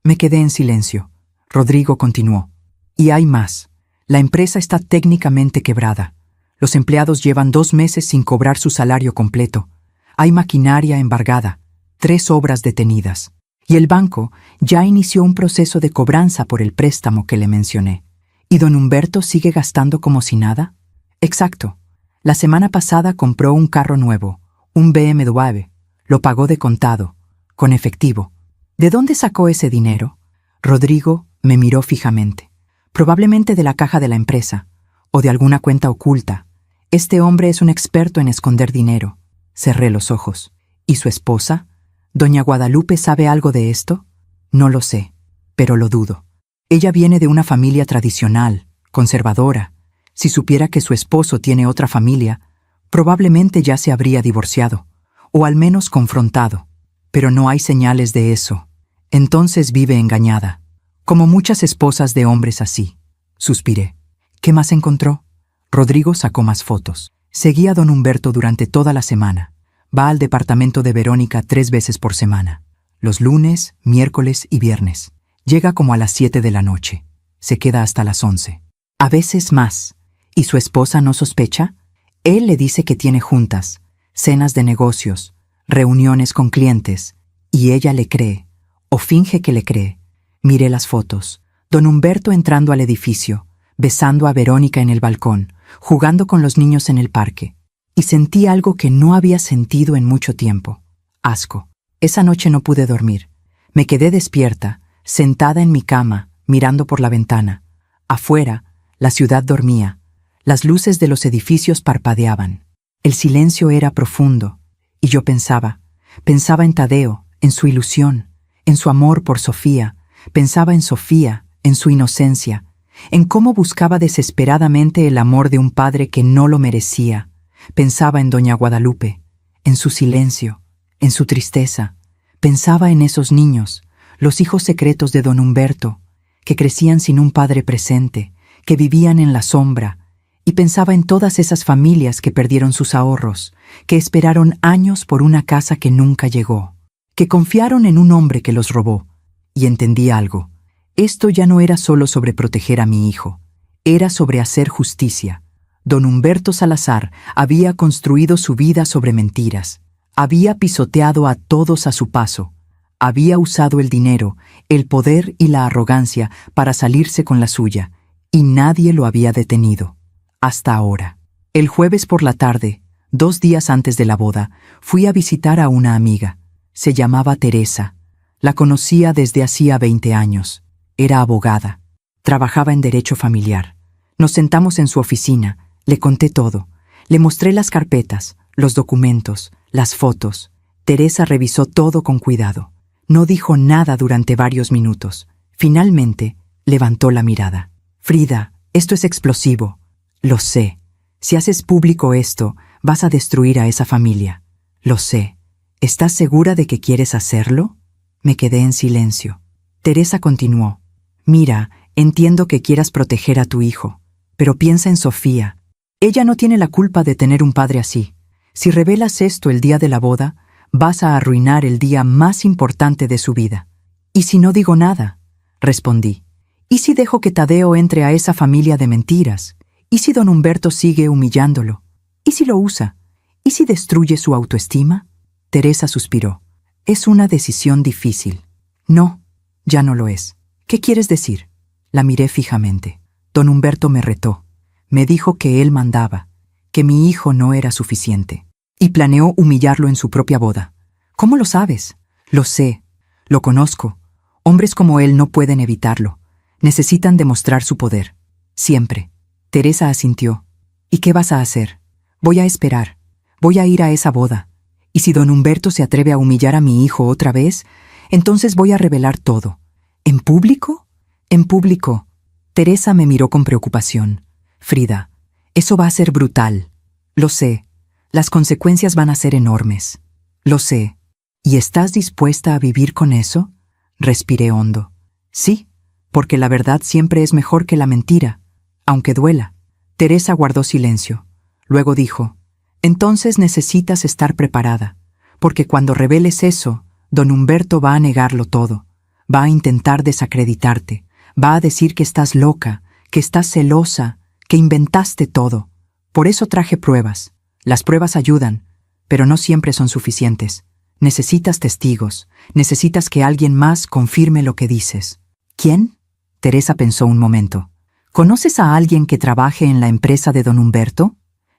Me quedé en silencio. Rodrigo continuó. Y hay más. La empresa está técnicamente quebrada. Los empleados llevan 2 meses sin cobrar su salario completo. Hay maquinaria embargada, 3 obras detenidas. Y el banco ya inició un proceso de cobranza por el préstamo que le mencioné. ¿Y don Humberto sigue gastando como si nada? Exacto. La semana pasada compró un carro nuevo, un BMW. Lo pagó de contado, con efectivo. ¿De dónde sacó ese dinero? Rodrigo me miró fijamente. Probablemente de la caja de la empresa, o de alguna cuenta oculta. Este hombre es un experto en esconder dinero. Cerré los ojos. ¿Y su esposa? ¿Doña Guadalupe sabe algo de esto? No lo sé, pero lo dudo. Ella viene de una familia tradicional, conservadora. Si supiera que su esposo tiene otra familia, probablemente ya se habría divorciado, o al menos confrontado. Pero no hay señales de eso. Entonces vive engañada, como muchas esposas de hombres así. Suspiré. ¿Qué más encontró? Rodrigo sacó más fotos. Seguía a don Humberto durante toda la semana. Va al departamento de Verónica 3 veces por semana. Los lunes, miércoles y viernes. Llega como a las 7 de la noche. Se queda hasta las 11. A veces más. ¿Y su esposa no sospecha? Él le dice que tiene juntas, cenas de negocios, reuniones con clientes, y ella le cree, o finge que le cree. Miré las fotos. Don Humberto entrando al edificio, besando a Verónica en el balcón, jugando con los niños en el parque. Y sentí algo que no había sentido en mucho tiempo. Asco. Esa noche no pude dormir. Me quedé despierta, sentada en mi cama, mirando por la ventana. Afuera, la ciudad dormía. Las luces de los edificios parpadeaban. El silencio era profundo. Y yo pensaba en Tadeo, en su ilusión, en su amor por Sofía. Pensaba en Sofía, en su inocencia, en cómo buscaba desesperadamente el amor de un padre que no lo merecía. Pensaba en doña Guadalupe, en su silencio, en su tristeza. Pensaba en esos niños, los hijos secretos de don Humberto, que crecían sin un padre presente, que vivían en la sombra. Y pensaba en todas esas familias que perdieron sus ahorros, que esperaron años por una casa que nunca llegó, que confiaron en un hombre que los robó. Y entendí algo. Esto ya no era solo sobre proteger a mi hijo, era sobre hacer justicia. Don Humberto Salazar había construido su vida sobre mentiras, había pisoteado a todos a su paso, había usado el dinero, el poder y la arrogancia para salirse con la suya, y nadie lo había detenido. Hasta ahora. El jueves por la tarde, 2 días antes de la boda, fui a visitar a una amiga. Se llamaba Teresa. La conocía desde hacía 20 años. Era abogada. Trabajaba en derecho familiar. Nos sentamos en su oficina. Le conté todo. Le mostré las carpetas, los documentos, las fotos. Teresa revisó todo con cuidado. No dijo nada durante varios minutos. Finalmente, levantó la mirada. Frida, esto es explosivo. Lo sé. Si haces público esto, vas a destruir a esa familia. Lo sé. ¿Estás segura de que quieres hacerlo? Me quedé en silencio. Teresa continuó. Mira, Entiendo que quieras proteger a tu hijo, pero piensa en Sofía. Ella no tiene la culpa de tener un padre así. Si revelas esto el día de la boda, vas a arruinar el día más importante de su vida. ¿Y si no digo nada?, respondí. ¿Y si dejo que Tadeo entre a esa familia de mentiras? ¿Y si don Humberto sigue humillándolo? ¿Y si lo usa? ¿Y si destruye su autoestima? Teresa suspiró. Es una decisión difícil. No, ya no lo es. ¿Qué quieres decir? La miré fijamente. Don Humberto me retó. Me dijo que él mandaba, que mi hijo no era suficiente. Y planeó humillarlo en su propia boda. ¿Cómo lo sabes? Lo sé, lo conozco. Hombres como él no pueden evitarlo. Necesitan demostrar su poder. Siempre. Teresa asintió. ¿Y qué vas a hacer? Voy a esperar. Voy a ir a esa boda. Y si don Humberto se atreve a humillar a mi hijo otra vez, entonces voy a revelar todo. ¿En público? En público. Teresa me miró con preocupación. Frida, eso va a ser brutal. Lo sé. Las consecuencias van a ser enormes. Lo sé. ¿Y estás dispuesta a vivir con eso? Respiré hondo. Sí, porque la verdad siempre es mejor que la mentira, aunque duela. Teresa guardó silencio. Luego dijo, entonces necesitas estar preparada, porque cuando reveles eso, don Humberto va a negarlo todo. Va a intentar desacreditarte. Va a decir que estás loca, que estás celosa, que inventaste todo. Por eso traje pruebas. Las pruebas ayudan, pero no siempre son suficientes. Necesitas testigos. Necesitas que alguien más confirme lo que dices. ¿Quién? Teresa pensó un momento. ¿Conoces a alguien que trabaje en la empresa de don Humberto?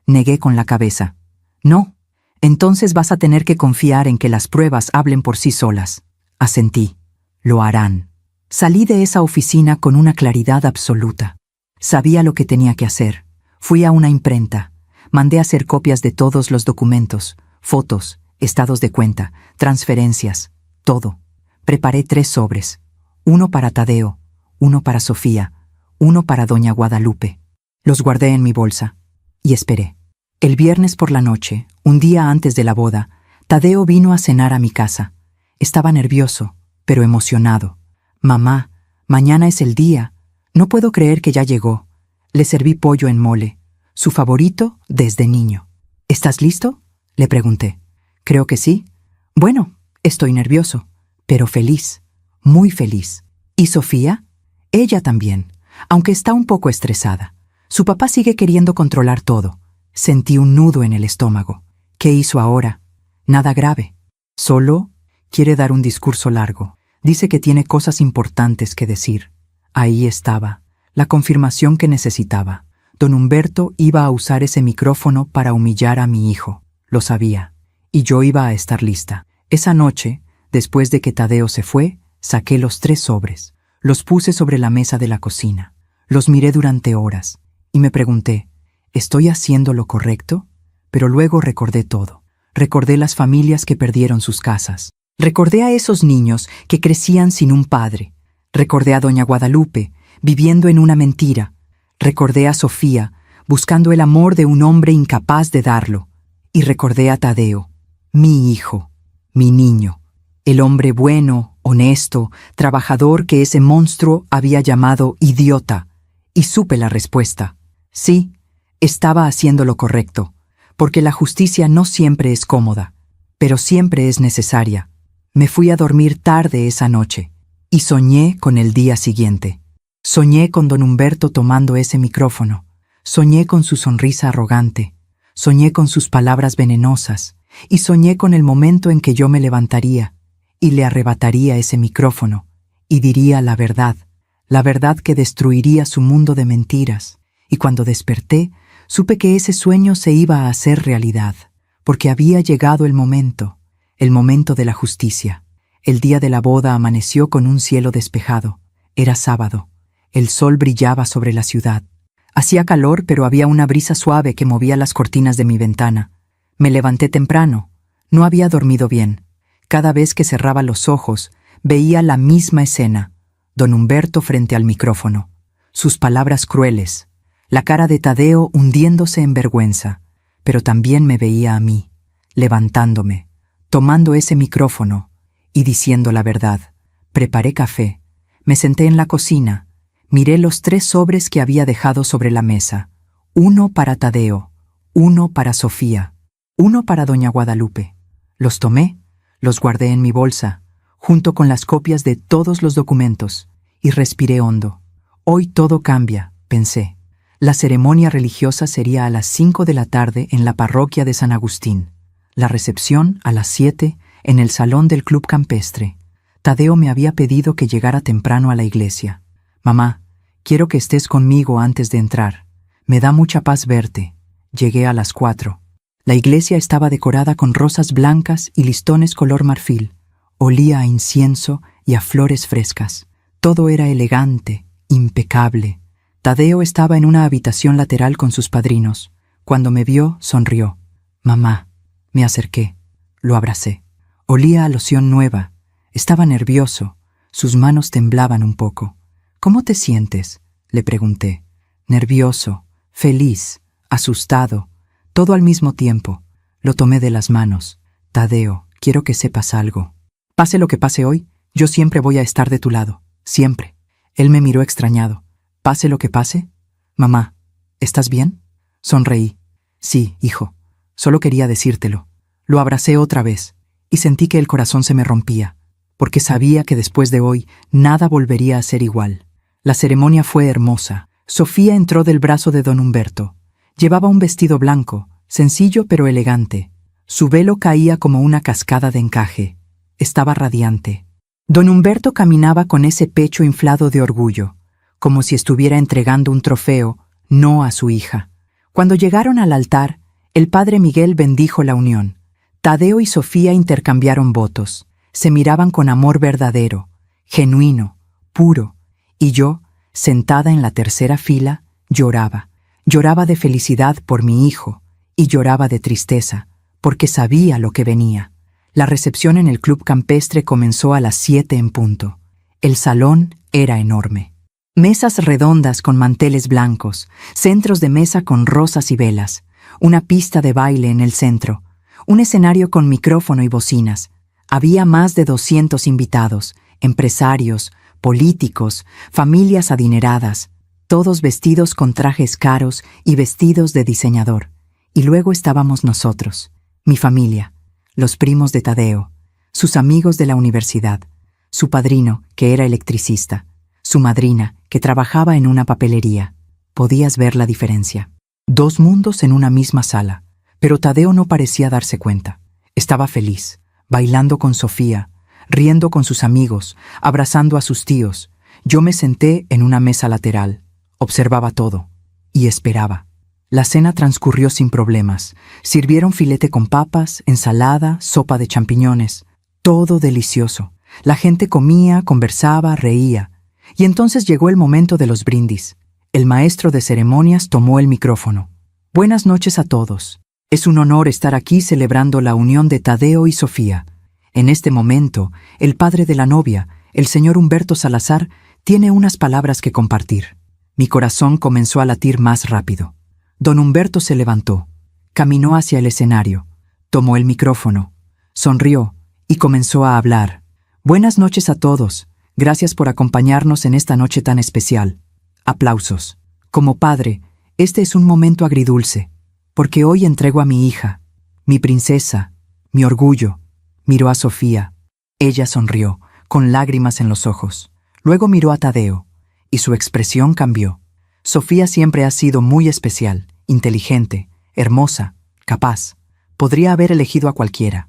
Negué con la cabeza. No. Entonces vas a tener que confiar en que las pruebas hablen por sí solas. Asentí. Lo harán. Salí de esa oficina con una claridad absoluta. Sabía lo que tenía que hacer. Fui a una imprenta. Mandé a hacer copias de todos los documentos, fotos, estados de cuenta, transferencias, todo. Preparé 3 sobres. Uno para Tadeo, uno para Sofía, uno para doña Guadalupe. Los guardé en mi bolsa y esperé. El viernes por la noche, un día antes de la boda, Tadeo vino a cenar a mi casa. Estaba nervioso, pero emocionado. Mamá, mañana es el día. No puedo creer que ya llegó. Le serví pollo en mole, su favorito desde niño. ¿Estás listo?, le pregunté. Creo que sí. Bueno, estoy nervioso, pero feliz, muy feliz. ¿Y Sofía? Ella también, aunque está un poco estresada. Su papá sigue queriendo controlar todo. Sentí un nudo en el estómago. ¿Qué hizo ahora? Nada grave. Solo quiere dar un discurso largo. Dice que tiene cosas importantes que decir. Ahí estaba, la confirmación que necesitaba. Don Humberto iba a usar ese micrófono para humillar a mi hijo. Lo sabía. Y yo iba a estar lista. Esa noche, después de que Tadeo se fue, saqué los 3 sobres. Los puse sobre la mesa de la cocina. Los miré durante horas. Y me pregunté, ¿estoy haciendo lo correcto? Pero luego recordé todo. Recordé las familias que perdieron sus casas. Recordé a esos niños que crecían sin un padre. Recordé a doña Guadalupe, viviendo en una mentira. Recordé a Sofía, buscando el amor de un hombre incapaz de darlo. Y recordé a Tadeo, mi hijo, mi niño, el hombre bueno, honesto, trabajador que ese monstruo había llamado idiota. Y supe la respuesta. Sí, estaba haciendo lo correcto, porque la justicia no siempre es cómoda, pero siempre es necesaria. Me fui a dormir tarde esa noche, y soñé con el día siguiente. Soñé con don Humberto tomando ese micrófono. Soñé con su sonrisa arrogante. Soñé con sus palabras venenosas. Y soñé con el momento en que yo me levantaría y le arrebataría ese micrófono y diría la verdad que destruiría su mundo de mentiras. Y cuando desperté, supe que ese sueño se iba a hacer realidad, porque había llegado el momento de la justicia. El día de la boda amaneció con un cielo despejado. Era sábado. El sol brillaba sobre la ciudad. Hacía calor, pero había una brisa suave que movía las cortinas de mi ventana. Me levanté temprano. No había dormido bien. Cada vez que cerraba los ojos, veía la misma escena. Don Humberto frente al micrófono. Sus palabras crueles. La cara de Tadeo hundiéndose en vergüenza. Pero también me veía a mí, levantándome, tomando ese micrófono y diciendo la verdad. Preparé café. Me senté en la cocina. Miré los 3 sobres que había dejado sobre la mesa. 1 para Tadeo, 1 para Sofía, 1 para doña Guadalupe. Los tomé, los guardé en mi bolsa, junto con las copias de todos los documentos, y respiré hondo. Hoy todo cambia, pensé. La ceremonia religiosa sería a las 5 de la tarde en la parroquia de San Agustín. La recepción a las 7 en el salón del club campestre. Tadeo me había pedido que llegara temprano a la iglesia. Mamá, quiero que estés conmigo antes de entrar. Me da mucha paz verte. Llegué a las 4. La iglesia estaba decorada con rosas blancas y listones color marfil. Olía a incienso y a flores frescas. Todo era elegante, impecable. Tadeo estaba en una habitación lateral con sus padrinos. Cuando me vio, sonrió. Mamá. Me acerqué. Lo abracé. Olía a loción nueva. Estaba nervioso. Sus manos temblaban un poco. ¿Cómo te sientes?, le pregunté. Nervioso, feliz, asustado, todo al mismo tiempo. Lo tomé de las manos. Tadeo, quiero que sepas algo. Pase lo que pase hoy, yo siempre voy a estar de tu lado. Siempre. Él me miró extrañado. ¿Pase lo que pase? Mamá, ¿estás bien? Sonreí. Sí, hijo. Solo quería decírtelo. Lo abracé otra vez, y sentí que el corazón se me rompía, porque sabía que después de hoy nada volvería a ser igual. La ceremonia fue hermosa. Sofía entró del brazo de don Humberto. Llevaba un vestido blanco, sencillo pero elegante. Su velo caía como una cascada de encaje. Estaba radiante. Don Humberto caminaba con ese pecho inflado de orgullo, como si estuviera entregando un trofeo, no a su hija. Cuando llegaron al altar, el padre Miguel bendijo la unión. Tadeo y Sofía intercambiaron votos. Se miraban con amor verdadero, genuino, puro. Y yo, sentada en la tercera fila, lloraba. Lloraba de felicidad por mi hijo y lloraba de tristeza, porque sabía lo que venía. La recepción en el club campestre comenzó a las 7 en punto. El salón era enorme. Mesas redondas con manteles blancos, centros de mesa con rosas y velas, una pista de baile en el centro, un escenario con micrófono y bocinas. Había más de 200 invitados, empresarios, políticos, familias adineradas, todos vestidos con trajes caros y vestidos de diseñador. Y luego estábamos nosotros, mi familia, los primos de Tadeo, sus amigos de la universidad, su padrino, que era electricista, su madrina, que trabajaba en una papelería. Podías ver la diferencia. 2 mundos en una misma sala, pero Tadeo no parecía darse cuenta. Estaba feliz, bailando con Sofía, riendo con sus amigos, abrazando a sus tíos. Yo me senté en una mesa lateral, observaba todo y esperaba. La cena transcurrió sin problemas. Sirvieron filete con papas, ensalada, sopa de champiñones. Todo delicioso. La gente comía, conversaba, reía. Y entonces llegó el momento de los brindis. El maestro de ceremonias tomó el micrófono. Buenas noches a todos. Es un honor estar aquí celebrando la unión de Tadeo y Sofía. En este momento, el padre de la novia, el señor Humberto Salazar, tiene unas palabras que compartir. Mi corazón comenzó a latir más rápido. Don Humberto se levantó, caminó hacia el escenario, tomó el micrófono, sonrió y comenzó a hablar. Buenas noches a todos. Gracias por acompañarnos en esta noche tan especial. Aplausos. Como padre, este es un momento agridulce, porque hoy entrego a mi hija, mi princesa, mi orgullo. Miró a Sofía. Ella sonrió, con lágrimas en los ojos. Luego miró a Tadeo, y su expresión cambió. Sofía siempre ha sido muy especial, inteligente, hermosa, capaz. Podría haber elegido a cualquiera.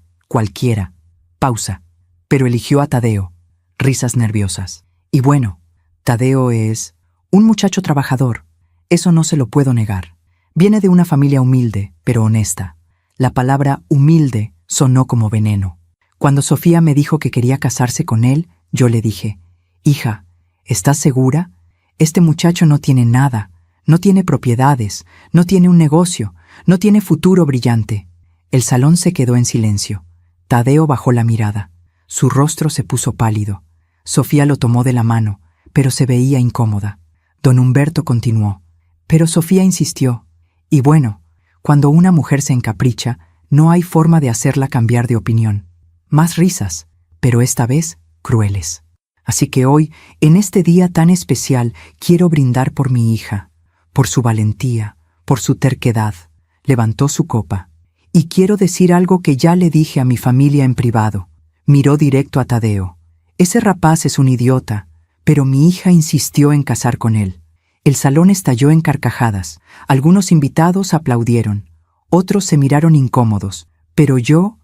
Pausa. Pero eligió a Tadeo. Risas nerviosas. Y bueno, Tadeo es un muchacho trabajador. Eso no se lo puedo negar. Viene de una familia humilde, pero honesta. La palabra humilde sonó como veneno. Cuando Sofía me dijo que quería casarse con él, yo le dije, hija, ¿estás segura? Este muchacho no tiene nada, no tiene propiedades, no tiene un negocio, no tiene futuro brillante. El salón se quedó en silencio. Tadeo bajó la mirada. Su rostro se puso pálido. Sofía lo tomó de la mano, pero se veía incómoda. Don Humberto continuó. Pero Sofía insistió. Y bueno, cuando una mujer se encapricha, no hay forma de hacerla cambiar de opinión. Más risas, pero esta vez crueles. Así que hoy, en este día tan especial, quiero brindar por mi hija, por su valentía, por su terquedad. Levantó su copa. Y quiero decir algo que ya le dije a mi familia en privado. Miró directo a Tadeo. Ese rapaz es un idiota, pero mi hija insistió en casar con él. El salón estalló en carcajadas. Algunos invitados aplaudieron. Otros se miraron incómodos. Pero yo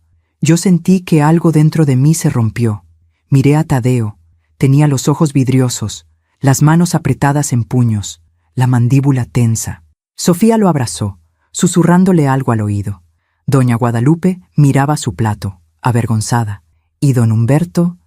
sentí que algo dentro de mí se rompió. Miré a Tadeo. Tenía los ojos vidriosos, las manos apretadas en puños, la mandíbula tensa. Sofía lo abrazó, susurrándole algo al oído. Doña Guadalupe miraba su plato, avergonzada, y don Humberto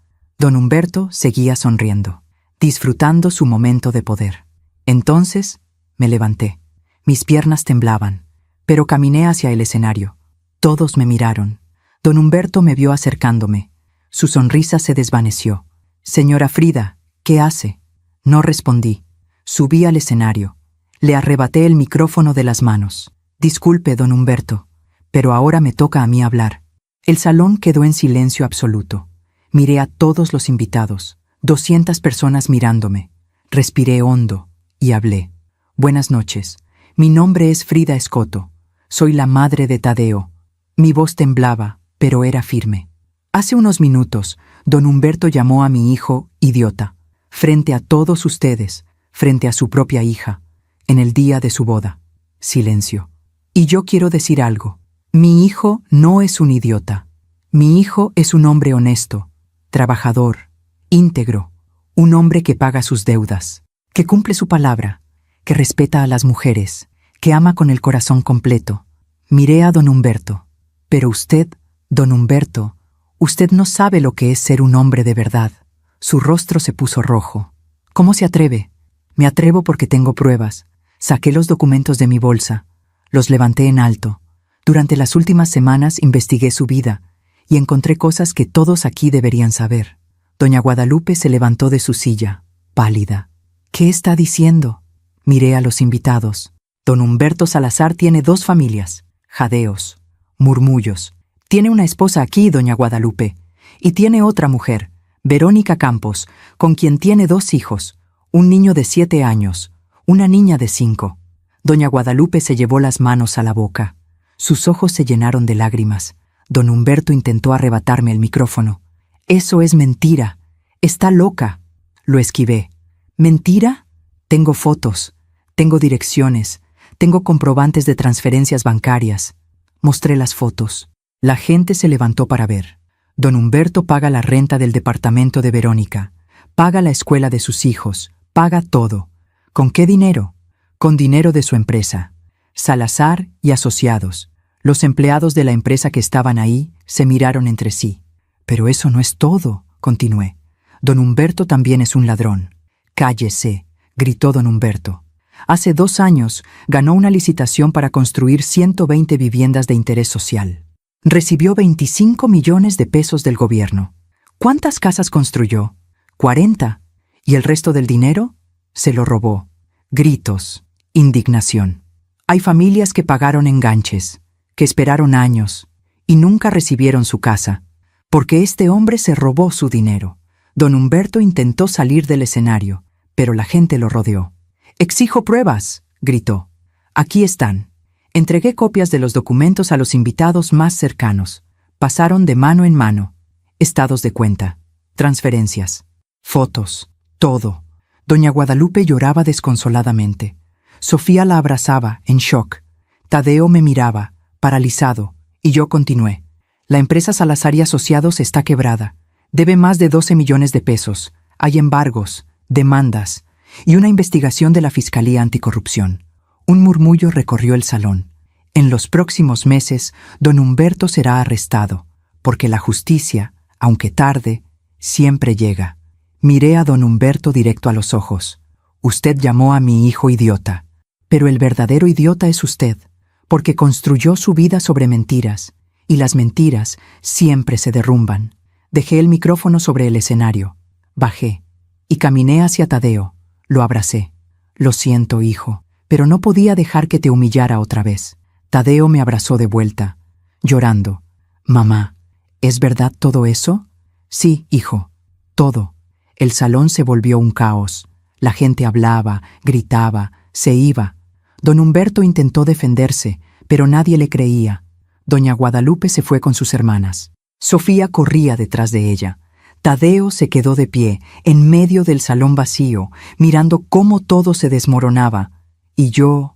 seguía sonriendo, disfrutando su momento de poder. Entonces me levanté. Mis piernas temblaban, pero caminé hacia el escenario. Todos me miraron. Don Humberto me vio acercándome. Su sonrisa se desvaneció. «Señora Frida, ¿qué hace?» No respondí. Subí al escenario. Le arrebaté el micrófono de las manos. «Disculpe, don Humberto, pero ahora me toca a mí hablar». El salón quedó en silencio absoluto. Miré a todos los invitados, 200 personas mirándome. Respiré hondo y hablé. «Buenas noches. Mi nombre es Frida Escoto. Soy la madre de Tadeo». Mi voz temblaba, pero era firme. Hace unos minutos, don Humberto llamó a mi hijo idiota, frente a todos ustedes, frente a su propia hija, en el día de su boda. Silencio. Y yo quiero decir algo. Mi hijo no es un idiota. Mi hijo es un hombre honesto, trabajador, íntegro, un hombre que paga sus deudas, que cumple su palabra, que respeta a las mujeres, que ama con el corazón completo. Miré a don Humberto. Pero usted, don Humberto, usted no sabe lo que es ser un hombre de verdad. Su rostro se puso rojo. ¿Cómo se atreve? Me atrevo porque tengo pruebas. Saqué los documentos de mi bolsa. Los levanté en alto. Durante las últimas semanas investigué su vida y encontré cosas que todos aquí deberían saber. Doña Guadalupe se levantó de su silla, pálida. ¿Qué está diciendo? Miré a los invitados. Don Humberto Salazar tiene 2 familias. Jadeos, murmullos. Tiene una esposa aquí, doña Guadalupe, y tiene otra mujer, Verónica Campos, con quien tiene 2 hijos, un niño de 7 años, una niña de 5. Doña Guadalupe se llevó las manos a la boca. Sus ojos se llenaron de lágrimas. Don Humberto intentó arrebatarme el micrófono. «Eso es mentira. Está loca». Lo esquivé. «¿Mentira? Tengo fotos, tengo direcciones, tengo comprobantes de transferencias bancarias». Mostré las fotos. La gente se levantó para ver. Don Humberto paga la renta del departamento de Verónica, paga la escuela de sus hijos, paga todo. ¿Con qué dinero? Con dinero de su empresa. Salazar y asociados. Los empleados de la empresa que estaban ahí se miraron entre sí. «Pero eso no es todo», continué. «Don Humberto también es un ladrón». «Cállese», gritó don Humberto. «Hace 2 años ganó una licitación para construir 120 viviendas de interés social. Recibió 25 millones de pesos del gobierno. ¿Cuántas casas construyó? 40. ¿Y el resto del dinero? Se lo robó». Gritos, indignación. Hay familias que pagaron enganches, que esperaron años y nunca recibieron su casa, porque este hombre se robó su dinero. Don Humberto intentó salir del escenario, pero la gente lo rodeó. «Exijo pruebas», gritó. «Aquí están». Entregué copias de los documentos a los invitados más cercanos. Pasaron de mano en mano. Estados de cuenta, transferencias, fotos, todo. Doña Guadalupe lloraba desconsoladamente. Sofía la abrazaba, en shock. Tadeo me miraba, paralizado, y yo continué. «La empresa Salazar y Asociados está quebrada. Debe más de 12 millones de pesos. Hay embargos, demandas y una investigación de la Fiscalía Anticorrupción». Un murmullo recorrió el salón. En los próximos meses, don Humberto será arrestado, porque la justicia, aunque tarde, siempre llega. Miré a don Humberto directo a los ojos. «Usted llamó a mi hijo idiota, pero el verdadero idiota es usted, porque construyó su vida sobre mentiras, y las mentiras siempre se derrumban». Dejé el micrófono sobre el escenario, bajé, y caminé hacia Tadeo. Lo abracé. «Lo siento, hijo, pero no podía dejar que te humillara otra vez». Tadeo me abrazó de vuelta, llorando. «Mamá, ¿es verdad todo eso?» «Sí, hijo, todo. El salón se volvió un caos. La gente hablaba, gritaba, se iba. Don Humberto intentó defenderse, pero nadie le creía. Doña Guadalupe se fue con sus hermanas. Sofía corría detrás de ella. Tadeo se quedó de pie, en medio del salón vacío, mirando cómo todo se desmoronaba. Y yo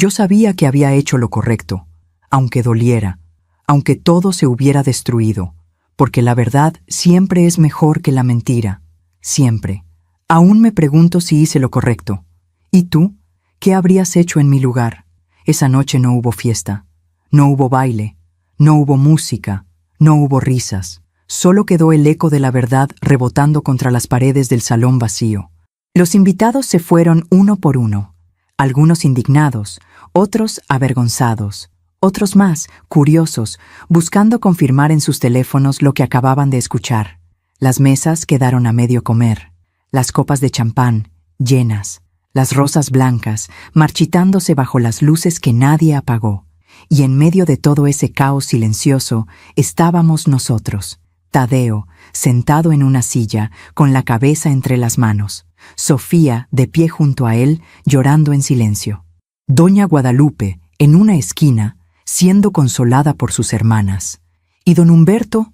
sabía que había hecho lo correcto, aunque doliera, aunque todo se hubiera destruido, porque la verdad siempre es mejor que la mentira, siempre. Aún me pregunto si hice lo correcto. ¿Y tú? ¿Qué habrías hecho en mi lugar? Esa noche no hubo fiesta, no hubo baile, no hubo música, no hubo risas. Solo quedó el eco de la verdad rebotando contra las paredes del salón vacío. Los invitados se fueron uno por uno, algunos indignados, otros avergonzados, otros más curiosos, buscando confirmar en sus teléfonos lo que acababan de escuchar. Las mesas quedaron a medio comer, las copas de champán llenas, las rosas blancas marchitándose bajo las luces que nadie apagó. Y en medio de todo ese caos silencioso estábamos nosotros. Tadeo, sentado en una silla, con la cabeza entre las manos. Sofía, de pie junto a él, llorando en silencio. Doña Guadalupe, en una esquina, siendo consolada por sus hermanas. Y don Humberto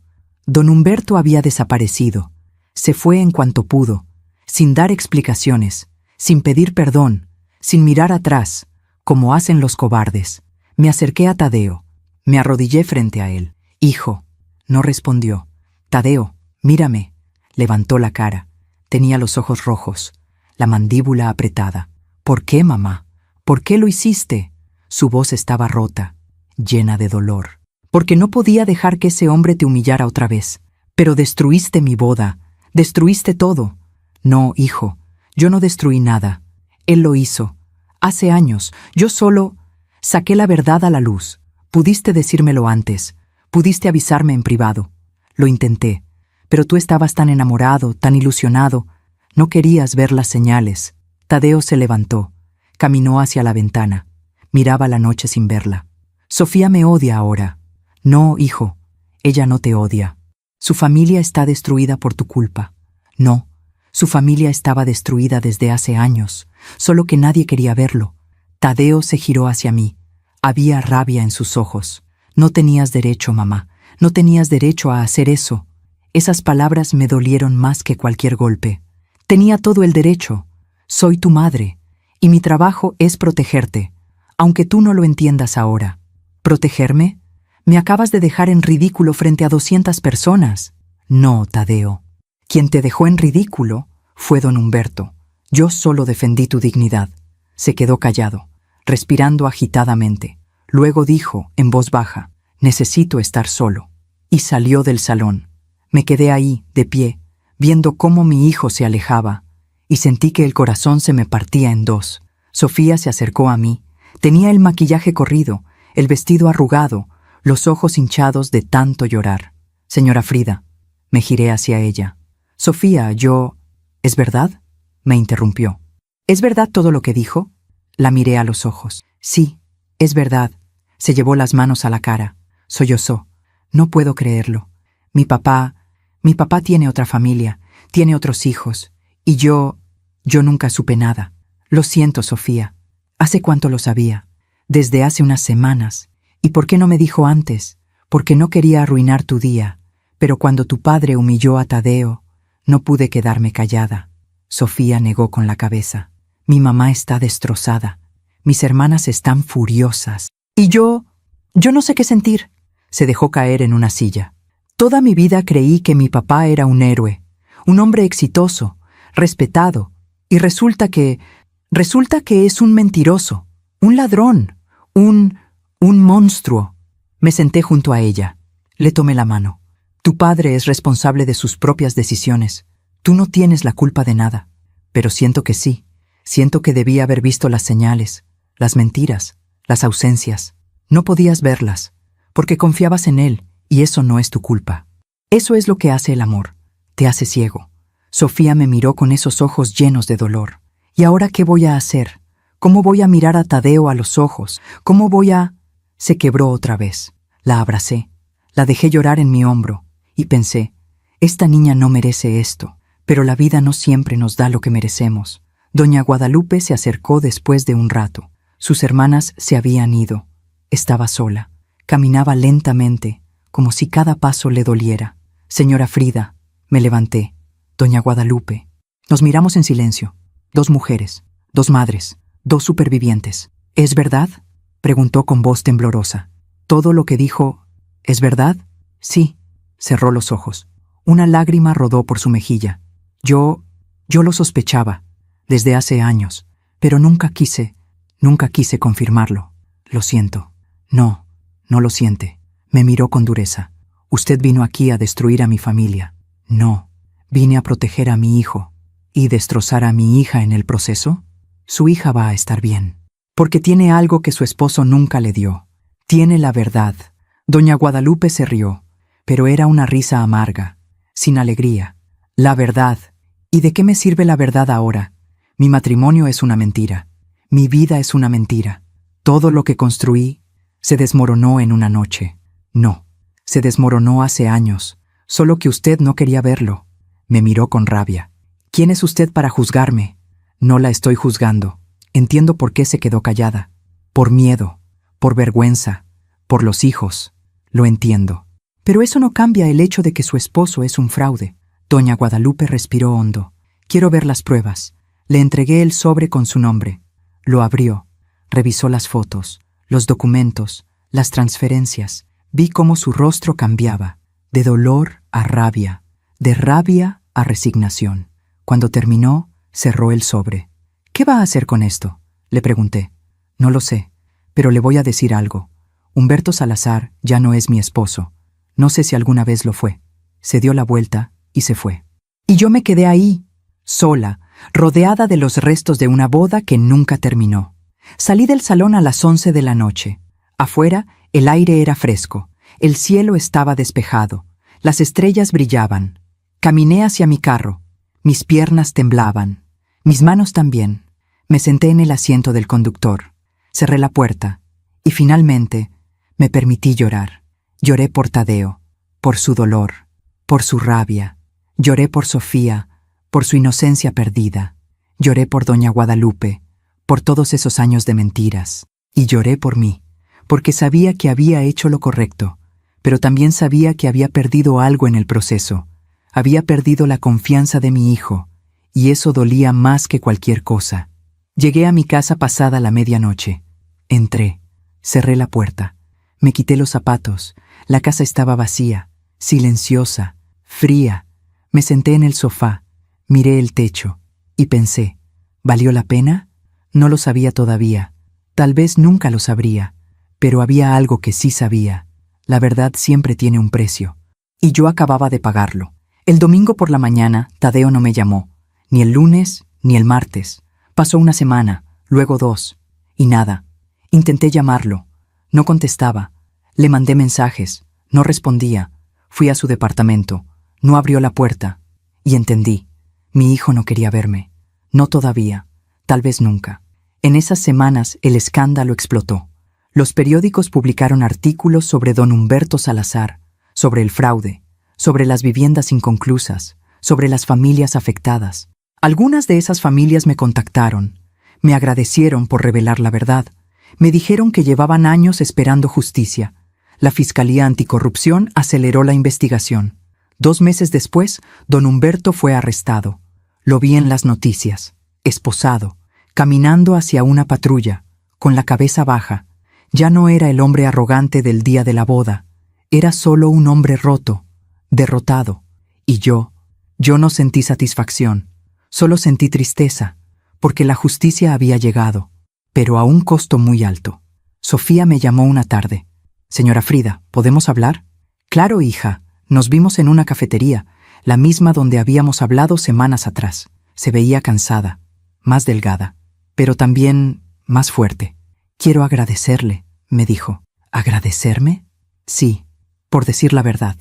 había desaparecido. Se fue en cuanto pudo, sin dar explicaciones, sin pedir perdón, sin mirar atrás, como hacen los cobardes. Me acerqué a Tadeo, me arrodillé frente a él. «Hijo», no respondió. «Tadeo, mírame». Levantó la cara. Tenía los ojos rojos, la mandíbula apretada. «¿Por qué, mamá? ¿Por qué lo hiciste?» Su voz estaba rota, llena de dolor. «Porque no podía dejar que ese hombre te humillara otra vez. Pero destruiste mi boda, destruiste todo». «No, hijo, yo no destruí nada. Él lo hizo. Hace años, yo solo saqué la verdad a la luz. Pudiste decírmelo antes, pudiste avisarme en privado. Lo intenté, pero tú estabas tan enamorado, tan ilusionado, no querías ver las señales». Tadeo se levantó, caminó hacia la ventana, miraba la noche sin verla. «Sofía me odia ahora». «No, hijo, ella no te odia. Su familia está destruida por tu culpa». «No, su familia estaba destruida desde hace años, solo que nadie quería verlo». Tadeo se giró hacia mí. Había rabia en sus ojos. «No tenías derecho, mamá. No tenías derecho a hacer eso». Esas palabras me dolieron más que cualquier golpe. Tenía todo el derecho. Soy tu madre, y mi trabajo es protegerte, aunque tú no lo entiendas ahora. ¿Protegerme? Me acabas de dejar en ridículo frente a 200 personas. No, Tadeo. Quien te dejó en ridículo fue don Humberto. Yo solo defendí tu dignidad». Se quedó callado, respirando agitadamente. Luego dijo, en voz baja, «Necesito estar solo». Y salió del salón. Me quedé ahí, de pie, viendo cómo mi hijo se alejaba, y sentí que el corazón se me partía en dos. Sofía se acercó a mí. Tenía el maquillaje corrido, el vestido arrugado, los ojos hinchados de tanto llorar. «Señora Frida». Me giré hacia ella. «Sofía, ¿Es verdad?», me interrumpió. «¿Es verdad todo lo que dijo?». La miré a los ojos. «Sí, es verdad». Se llevó las manos a la cara. Sollozó. «No puedo creerlo. Mi papá tiene otra familia, tiene otros hijos, y yo nunca supe nada. Lo siento, Sofía». «¿Hace cuánto lo sabía?». «Desde hace unas semanas». «¿Y por qué no me dijo antes?». «Porque no quería arruinar tu día. Pero cuando tu padre humilló a Tadeo, no pude quedarme callada». Sofía negó con la cabeza. «Mi mamá está destrozada. Mis hermanas están furiosas. Y yo no sé qué sentir». Se dejó caer en una silla. «Toda mi vida creí que mi papá era un héroe, un hombre exitoso, respetado, y resulta que es un mentiroso, un ladrón, un monstruo». Me senté junto a ella. Le tomé la mano. «Tu padre es responsable de sus propias decisiones. Tú no tienes la culpa de nada. Pero siento que sí. Siento que debí haber visto las señales, las mentiras, las ausencias. No podías verlas, porque confiabas en él, y eso no es tu culpa. Eso es lo que hace el amor. Te hace ciego». Sofía me miró con esos ojos llenos de dolor. «¿Y ahora qué voy a hacer? ¿Cómo voy a mirar a Tadeo a los ojos? ¿Cómo voy a...?» Se quebró otra vez. La abracé. La dejé llorar en mi hombro, y pensé, «Esta niña no merece esto». Pero la vida no siempre nos da lo que merecemos. Doña Guadalupe se acercó después de un rato. Sus hermanas se habían ido. Estaba sola. Caminaba lentamente, como si cada paso le doliera. Señora Frida, me levanté. Doña Guadalupe. Nos miramos en silencio. 2 mujeres, 2 madres, 2 supervivientes. ¿Es verdad?, preguntó con voz temblorosa. ¿Todo lo que dijo es verdad? Sí. Cerró los ojos. Una lágrima rodó por su mejilla. Yo lo sospechaba, desde hace años, pero nunca quise confirmarlo. Lo siento. No lo siente. Me miró con dureza. Usted vino aquí a destruir a mi familia. No, vine a proteger a mi hijo. ¿Y destrozar a mi hija en el proceso? Su hija va a estar bien, porque tiene algo que su esposo nunca le dio. Tiene la verdad. Doña Guadalupe se rió, pero era una risa amarga, sin alegría. La verdad. ¿Y de qué me sirve la verdad ahora? Mi matrimonio es una mentira. Mi vida es una mentira. Todo lo que construí se desmoronó en una noche. No, se desmoronó hace años, solo que usted no quería verlo. Me miró con rabia. ¿Quién es usted para juzgarme? No la estoy juzgando. Entiendo por qué se quedó callada. Por miedo, por vergüenza, por los hijos. Lo entiendo. Pero eso no cambia el hecho de que su esposo es un fraude. Doña Guadalupe respiró hondo. Quiero ver las pruebas. Le entregué el sobre con su nombre. Lo abrió. Revisó las fotos, los documentos, las transferencias. Vi cómo su rostro cambiaba, de dolor a rabia, de rabia a resignación. Cuando terminó, cerró el sobre. ¿Qué va a hacer con esto?, le pregunté. No lo sé, pero le voy a decir algo. Humberto Salazar ya no es mi esposo. No sé si alguna vez lo fue. Se dio la vuelta y se fue. Y yo me quedé ahí, sola, rodeada de los restos de una boda que nunca terminó. Salí del salón a las 11 de la noche. Afuera, el aire era fresco. El cielo estaba despejado. Las estrellas brillaban. Caminé hacia mi carro. Mis piernas temblaban. Mis manos también. Me senté en el asiento del conductor. Cerré la puerta. Y finalmente, me permití llorar. Lloré por Tadeo, por su dolor, por su rabia. Lloré por Sofía, por su inocencia perdida. Lloré por Doña Guadalupe, por todos esos años de mentiras. Y lloré por mí, porque sabía que había hecho lo correcto, pero también sabía que había perdido algo en el proceso. Había perdido la confianza de mi hijo, y eso dolía más que cualquier cosa. Llegué a mi casa pasada la medianoche. Entré, cerré la puerta, me quité los zapatos. La casa estaba vacía, silenciosa, fría. Me senté en el sofá, miré el techo y pensé, ¿valió la pena? No lo sabía todavía, tal vez nunca lo sabría, pero había algo que sí sabía. La verdad siempre tiene un precio, y yo acababa de pagarlo. El domingo por la mañana, Tadeo no me llamó, ni el lunes ni el martes. Pasó una semana, luego 2, y nada. Intenté llamarlo, no contestaba. Le mandé mensajes, no respondía. Fui a su departamento, no abrió la puerta, y entendí. Mi hijo no quería verme. No todavía, tal vez nunca. En esas semanas el escándalo explotó. Los periódicos publicaron artículos sobre don Humberto Salazar, sobre el fraude, sobre las viviendas inconclusas, sobre las familias afectadas. Algunas de esas familias me contactaron, me agradecieron por revelar la verdad, me dijeron que llevaban años esperando justicia. La Fiscalía Anticorrupción aceleró la investigación. 2 meses después, don Humberto fue arrestado. Lo vi en las noticias, esposado, caminando hacia una patrulla, con la cabeza baja. Ya no era el hombre arrogante del día de la boda, era solo un hombre roto, derrotado. Y yo no sentí satisfacción, solo sentí tristeza, porque la justicia había llegado, pero a un costo muy alto. Sofía me llamó una tarde. «Señora Frida, ¿podemos hablar?» «Claro, hija. Nos vimos en una cafetería, la misma donde habíamos hablado semanas atrás. Se veía cansada, más delgada, pero también más fuerte. Quiero agradecerle», me dijo. «¿Agradecerme?» «Sí, por decir la verdad.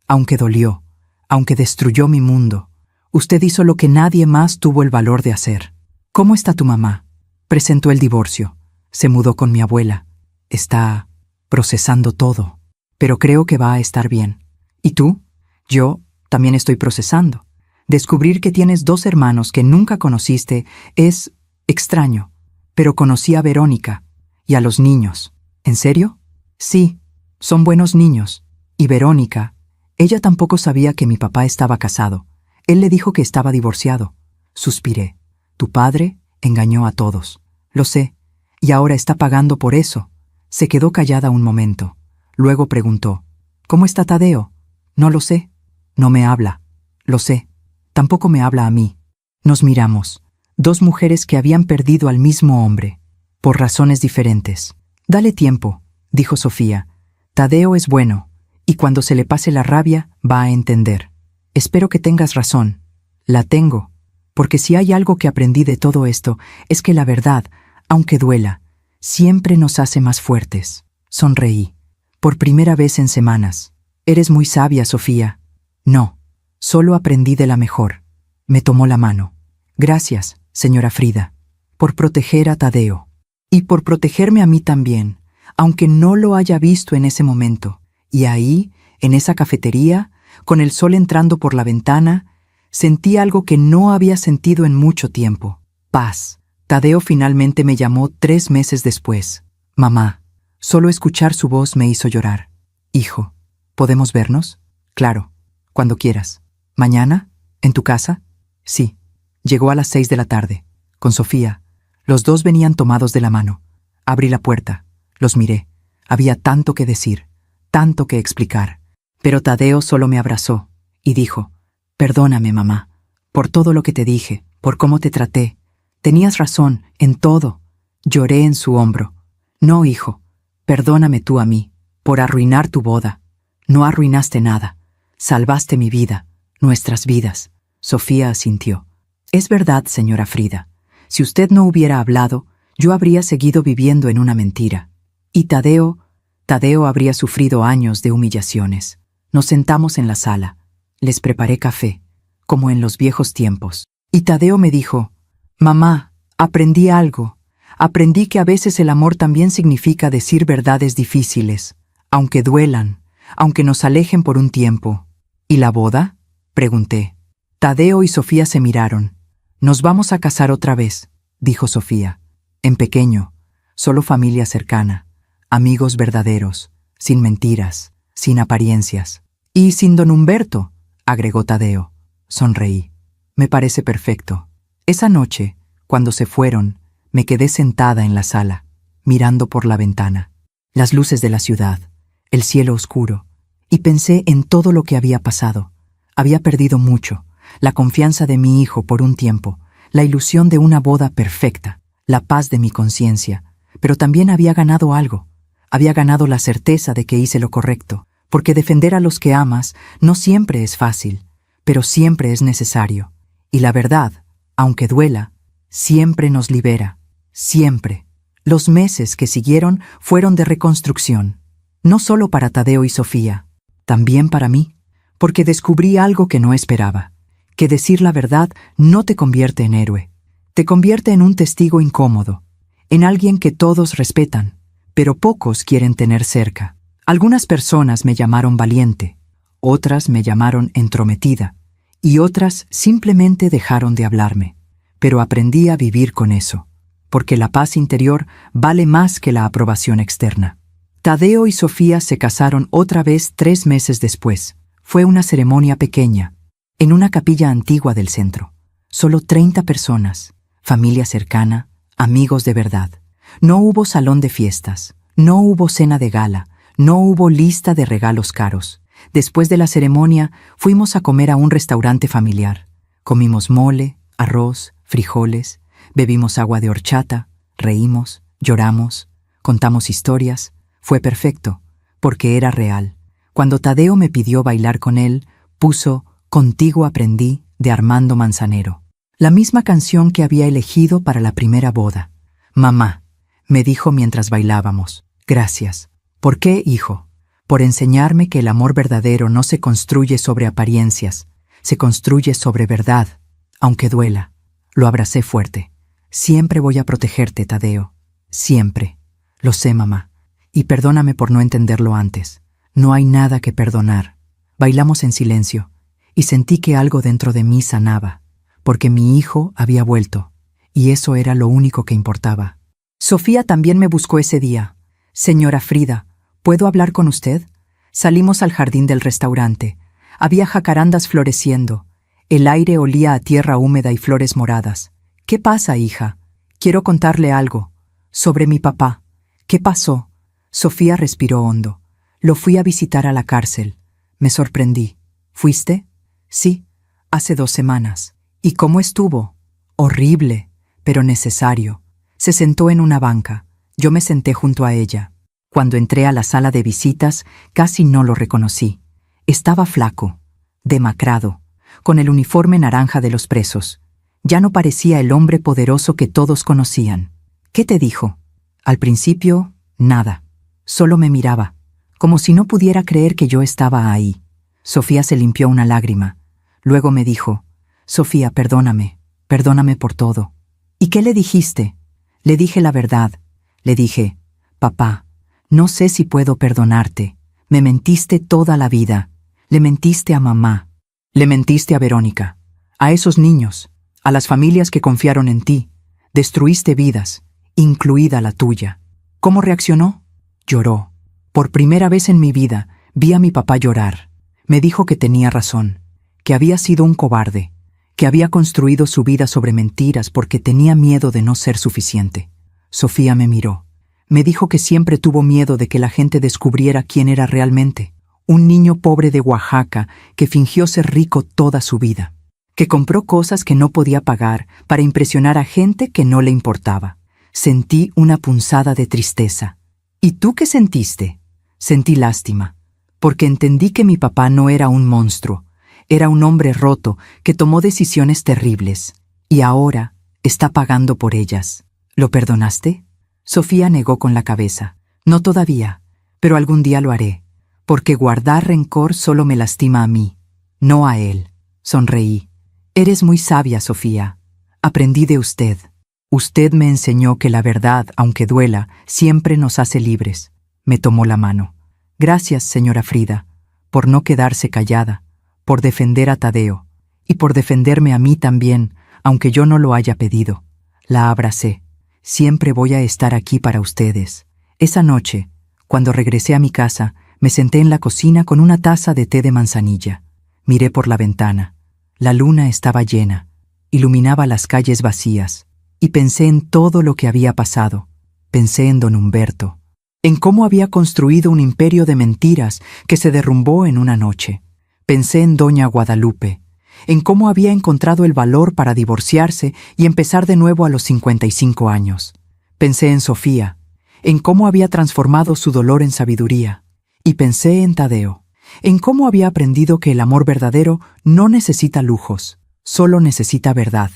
Aunque dolió, aunque destruyó mi mundo, usted hizo lo que nadie más tuvo el valor de hacer. ¿Cómo está tu mamá?» «Presentó el divorcio. Se mudó con mi abuela. Está procesando todo, pero creo que va a estar bien. ¿Y tú?» «Yo también estoy procesando. Descubrir que tienes 2 hermanos que nunca conociste es extraño, pero conocí a Verónica y a los niños. ¿En serio? Sí, son buenos niños. Y Verónica, ella tampoco sabía que mi papá estaba casado. Él le dijo que estaba divorciado. Suspiré. Tu padre engañó a todos. Lo sé, y ahora está pagando por eso. Se quedó callada un momento. Luego preguntó, ¿cómo está Tadeo? No lo sé. No me habla. Lo sé. Tampoco me habla a mí. Nos miramos. 2 mujeres que habían perdido al mismo hombre, por razones diferentes. Dale tiempo, dijo Sofía. Tadeo es bueno, y cuando se le pase la rabia, va a entender. Espero que tengas razón. La tengo, porque si hay algo que aprendí de todo esto, es que la verdad, aunque duela, siempre nos hace más fuertes. Sonreí. Por primera vez en semanas. Eres muy sabia, Sofía. No, solo aprendí de la mejor. Me tomó la mano. Gracias, señora Frida, por proteger a Tadeo. Y por protegerme a mí también, aunque no lo haya visto en ese momento. Y ahí, en esa cafetería, con el sol entrando por la ventana, sentí algo que no había sentido en mucho tiempo. Paz. Tadeo finalmente me llamó 3 meses después. Mamá. Solo escuchar su voz me hizo llorar. Hijo, ¿podemos vernos? Claro, cuando quieras. ¿Mañana? ¿En tu casa? Sí. Llegó a las 6 de la tarde, con Sofía. Los 2 venían tomados de la mano. Abrí la puerta. Los miré. Había tanto que decir, tanto que explicar. Pero Tadeo solo me abrazó y dijo, perdóname, mamá, por todo lo que te dije, por cómo te traté. Tenías razón en todo. Lloré en su hombro. No, hijo, perdóname tú a mí, por arruinar tu boda. No arruinaste nada. Salvaste mi vida, nuestras vidas. Sofía asintió. Es verdad, señora Frida. Si usted no hubiera hablado, yo habría seguido viviendo en una mentira. Y Tadeo habría sufrido años de humillaciones. Nos sentamos en la sala. Les preparé café, como en los viejos tiempos. Y Tadeo me dijo, mamá, aprendí algo. Aprendí que a veces el amor también significa decir verdades difíciles, aunque duelan, aunque nos alejen por un tiempo. ¿Y la boda? Pregunté. Tadeo y Sofía se miraron. Nos vamos a casar otra vez, dijo Sofía. En pequeño, solo familia cercana, amigos verdaderos, sin mentiras, sin apariencias. Y sin don Humberto, agregó Tadeo. Sonreí. Me parece perfecto. Esa noche, cuando se fueron, me quedé sentada en la sala, mirando por la ventana. Las luces de la ciudad, el cielo oscuro, y pensé en todo lo que había pasado. Había perdido mucho. La confianza de mi hijo por un tiempo, la ilusión de una boda perfecta, la paz de mi conciencia, pero también había ganado algo. Había ganado la certeza de que hice lo correcto, porque defender a los que amas no siempre es fácil, pero siempre es necesario. Y la verdad, aunque duela, siempre nos libera, siempre. Los meses que siguieron fueron de reconstrucción, no solo para Tadeo y Sofía, también para mí, porque descubrí algo que no esperaba. Que decir la verdad no te convierte en héroe, te convierte en un testigo incómodo, en alguien que todos respetan, pero pocos quieren tener cerca. Algunas personas me llamaron valiente, otras me llamaron entrometida, y otras simplemente dejaron de hablarme. Pero aprendí a vivir con eso, porque la paz interior vale más que la aprobación externa. Tadeo y Sofía se casaron otra vez 3 meses después. Fue una ceremonia pequeña, en una capilla antigua del centro. Solo 30 personas, familia cercana, amigos de verdad. No hubo salón de fiestas, no hubo cena de gala, no hubo lista de regalos caros. Después de la ceremonia, fuimos a comer a un restaurante familiar. Comimos mole, arroz, frijoles, bebimos agua de horchata, reímos, lloramos, contamos historias. Fue perfecto, porque era real. Cuando Tadeo me pidió bailar con él, puso Contigo aprendí, de Armando Manzanero. La misma canción que había elegido para la primera boda. Mamá, me dijo mientras bailábamos. Gracias. ¿Por qué, hijo? Por enseñarme que el amor verdadero no se construye sobre apariencias, se construye sobre verdad, aunque duela. Lo abracé fuerte. Siempre voy a protegerte, Tadeo. Siempre. Lo sé, mamá. Y perdóname por no entenderlo antes. No hay nada que perdonar. Bailamos en silencio. y sentí que algo dentro de mí sanaba, porque mi hijo había vuelto, y eso era lo único que importaba. Sofía también me buscó ese día. Señora Frida, ¿puedo hablar con usted? Salimos al jardín del restaurante. Había jacarandas floreciendo. El aire olía a tierra húmeda y flores moradas. ¿Qué pasa, hija? Quiero contarle algo. Sobre mi papá. ¿Qué pasó? Sofía respiró hondo. Lo fui a visitar a la cárcel. Me sorprendí. ¿Fuiste? Sí, hace 2 semanas. ¿Y cómo estuvo? Horrible, pero necesario. Se sentó en una banca. Yo me senté junto a ella. Cuando entré a la sala de visitas, casi no lo reconocí. Estaba flaco, demacrado, con el uniforme naranja de los presos. Ya no parecía el hombre poderoso que todos conocían. ¿Qué te dijo? Al principio, nada. Solo me miraba, como si no pudiera creer que yo estaba ahí. Sofía se limpió una lágrima. Luego me dijo, Sofía, perdóname por todo. ¿Y qué le dijiste? Le dije la verdad. Le dije, papá, no sé si puedo perdonarte. Me mentiste toda la vida. Le mentiste a mamá. Le mentiste a Verónica. A esos niños. A las familias que confiaron en ti. Destruiste vidas, incluida la tuya. ¿Cómo reaccionó? Lloró. Por primera vez en mi vida, vi a mi papá llorar. Me dijo que tenía razón, que había sido un cobarde, que había construido su vida sobre mentiras porque tenía miedo de no ser suficiente. Sofía me miró. Me dijo que siempre tuvo miedo de que la gente descubriera quién era realmente. Un niño pobre de Oaxaca que fingió ser rico toda su vida, que compró cosas que no podía pagar para impresionar a gente que no le importaba. Sentí una punzada de tristeza. ¿Y tú qué sentiste? Sentí lástima, porque entendí que mi papá no era un monstruo, era un hombre roto que tomó decisiones terribles, y ahora está pagando por ellas. ¿Lo perdonaste? Sofía negó con la cabeza. No todavía, pero algún día lo haré, porque guardar rencor solo me lastima a mí, no a él. Sonreí. Eres muy sabia, Sofía. Aprendí de usted. Usted me enseñó que la verdad, aunque duela, siempre nos hace libres. Me tomó la mano. Gracias, señora Frida, por no quedarse callada, por defender a Tadeo, y por defenderme a mí también, aunque yo no lo haya pedido. La abracé. Siempre voy a estar aquí para ustedes. Esa noche, cuando regresé a mi casa, me senté en la cocina con una taza de té de manzanilla. Miré por la ventana. La luna estaba llena, iluminaba las calles vacías, y pensé en todo lo que había pasado. Pensé en don Humberto, en cómo había construido un imperio de mentiras que se derrumbó en una noche. Pensé en doña Guadalupe, en cómo había encontrado el valor para divorciarse y empezar de nuevo a los 55 años. Pensé en Sofía, en cómo había transformado su dolor en sabiduría. Y pensé en Tadeo, en cómo había aprendido que el amor verdadero no necesita lujos, solo necesita verdad.